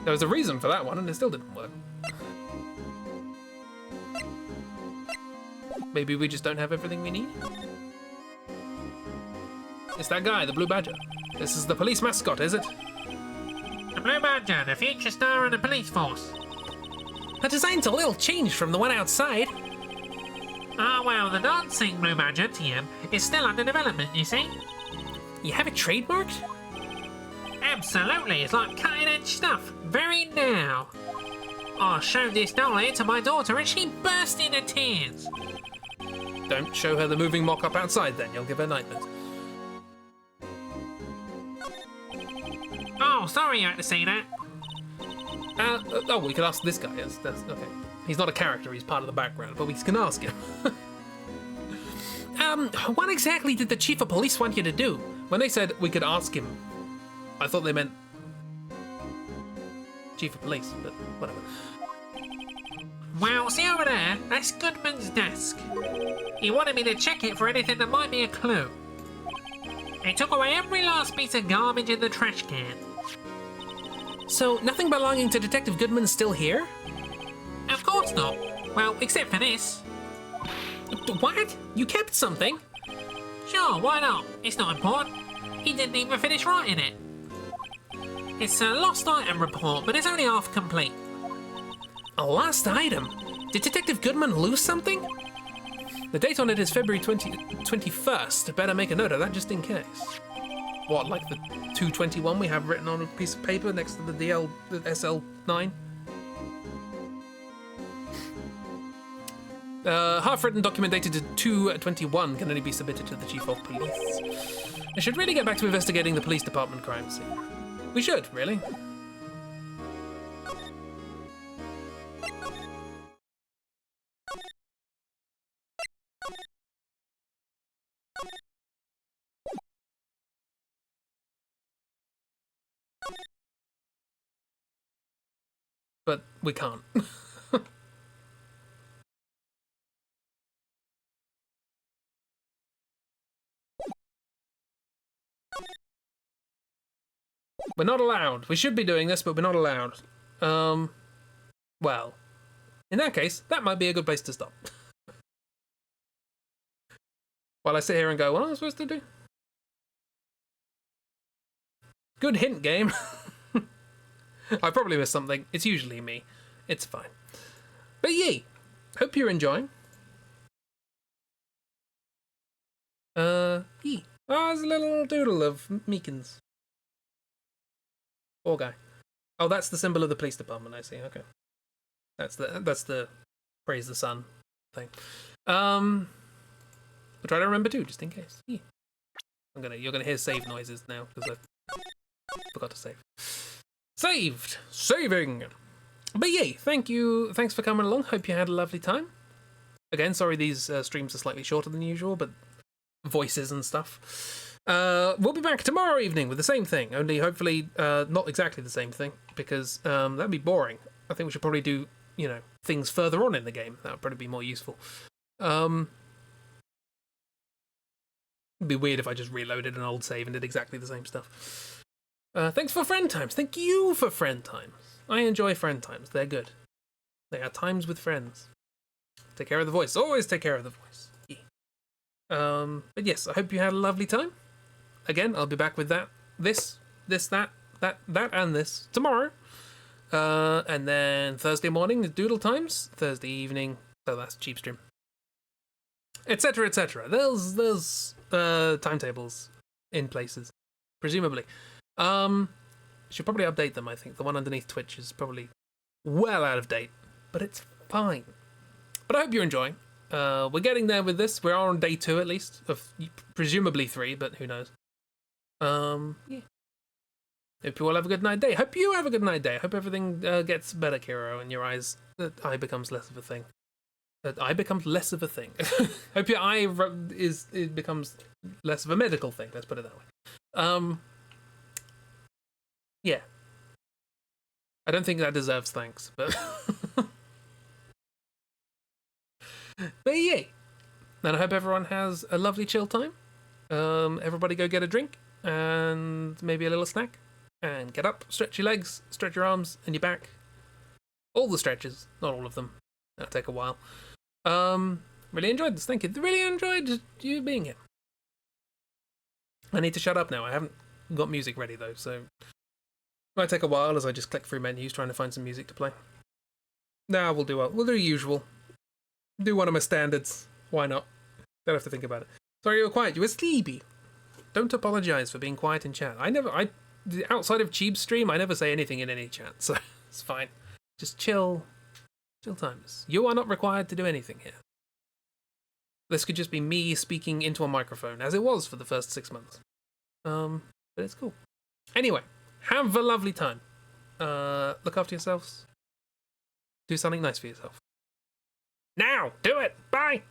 There was a reason for that one, and it still didn't work. Maybe we just don't have everything we need? It's that guy, the Blue Badger. This is the police mascot, is it? The Blue Badger, the future star of the police force. The design's a little changed from the one outside. Ah, well, the dancing Blue Badger, TM, is still under development, you see? You have it trademarked? Absolutely, it's like cutting-edge stuff. Very now. I showed this doll here to my daughter and she burst into tears. Don't show her the moving mock-up outside then, you'll give her nightmares. Oh, sorry you had to see that. Oh, we could ask this guy. Yes, that's okay. He's not a character, he's part of the background, but we can ask him. What exactly did the chief of police want you to do? When they said we could ask him, I thought they meant chief of police, but whatever. Well, see over there? That's Goodman's desk. He wanted me to check it for anything that might be a clue. He took away every last piece of garbage in the trash can. So, nothing belonging to Detective Goodman's still here? Of course not. Well, except for this. What? You kept something? Sure, why not? It's not important. He didn't even finish writing it. It's a lost item report, but it's only half complete. A lost item? Did Detective Goodman lose something? The date on it is February 21st. Better make a note of that just in case. What, like the 221 we have written on a piece of paper next to the SL9? Half-written document dated to 2/21 can only be submitted to the Chief of Police. I should really get back to investigating the police department crime scene. We should, really. But we can't. We're not allowed. We should be doing this, but we're not allowed. Well, in that case, that might be a good place to stop. While I sit here and go, what am I supposed to do? Good hint, game. I probably missed something. It's usually me. It's fine. But yay! Hope you're enjoying. Yee. Oh, there's a little doodle of Meekins. Poor guy. Oh, that's the symbol of the police department, I see. Okay. That's the praise the sun thing. I'll try to remember too, just in case. Yeah. You're gonna hear save noises now, because I forgot to save. Saved! Saving! But yay, thanks for coming along, hope you had a lovely time. Again, sorry these streams are slightly shorter than usual, but voices and stuff. We'll be back tomorrow evening with the same thing, only hopefully not exactly the same thing, because that'd be boring. I think we should probably do, things further on in the game. That would probably be more useful. It'd be weird if I just reloaded an old save and did exactly the same stuff. Thanks for friend times. Thank you for friend times. I enjoy friend times. They're good. They are times with friends. Take care of the voice. Always take care of the voice. Yeah. But yes, I hope you had a lovely time. Again, I'll be back with that, that, and this tomorrow. And then Thursday morning is Doodle Times. Thursday evening, so that's Cheap Stream. Etc. etc. There's timetables in places, presumably. Should probably update them. I think the one underneath Twitch is probably well out of date, but it's fine. But I hope you're enjoying. We're getting there with this. We're on day 2 at least of presumably 3, but who knows. Yeah. Hope you all have a good night day. Hope you have a good night day. Hope everything gets better, Kiro, and your eyes, that eye becomes less of a thing. That eye becomes less of a thing. Hope your eye it becomes less of a medical thing. Let's put it that way. Yeah. I don't think that deserves thanks, but but yeah. And I hope everyone has a lovely chill time. Everybody go get a drink and maybe a little snack. And get up, stretch your legs, stretch your arms and your back. All the stretches, not all of them. That'll take a while. Really enjoyed this. Thank you. Really enjoyed you being here. I need to shut up now. I haven't got music ready though, so it might take a while as I just click through menus trying to find some music to play. Nah, we'll do usual. Do one of my standards. Why not? Don't have to think about it. Sorry you were quiet. You were sleepy. Don't apologize for being quiet in chat. Outside of Cheap Stream, I never say anything in any chat, so it's fine. Just chill times. You are not required to do anything here. This could just be me speaking into a microphone, as it was for the first 6 months. But it's cool. Anyway, have a lovely time. Look after yourselves. Do something nice for yourself. Now, do it! Bye!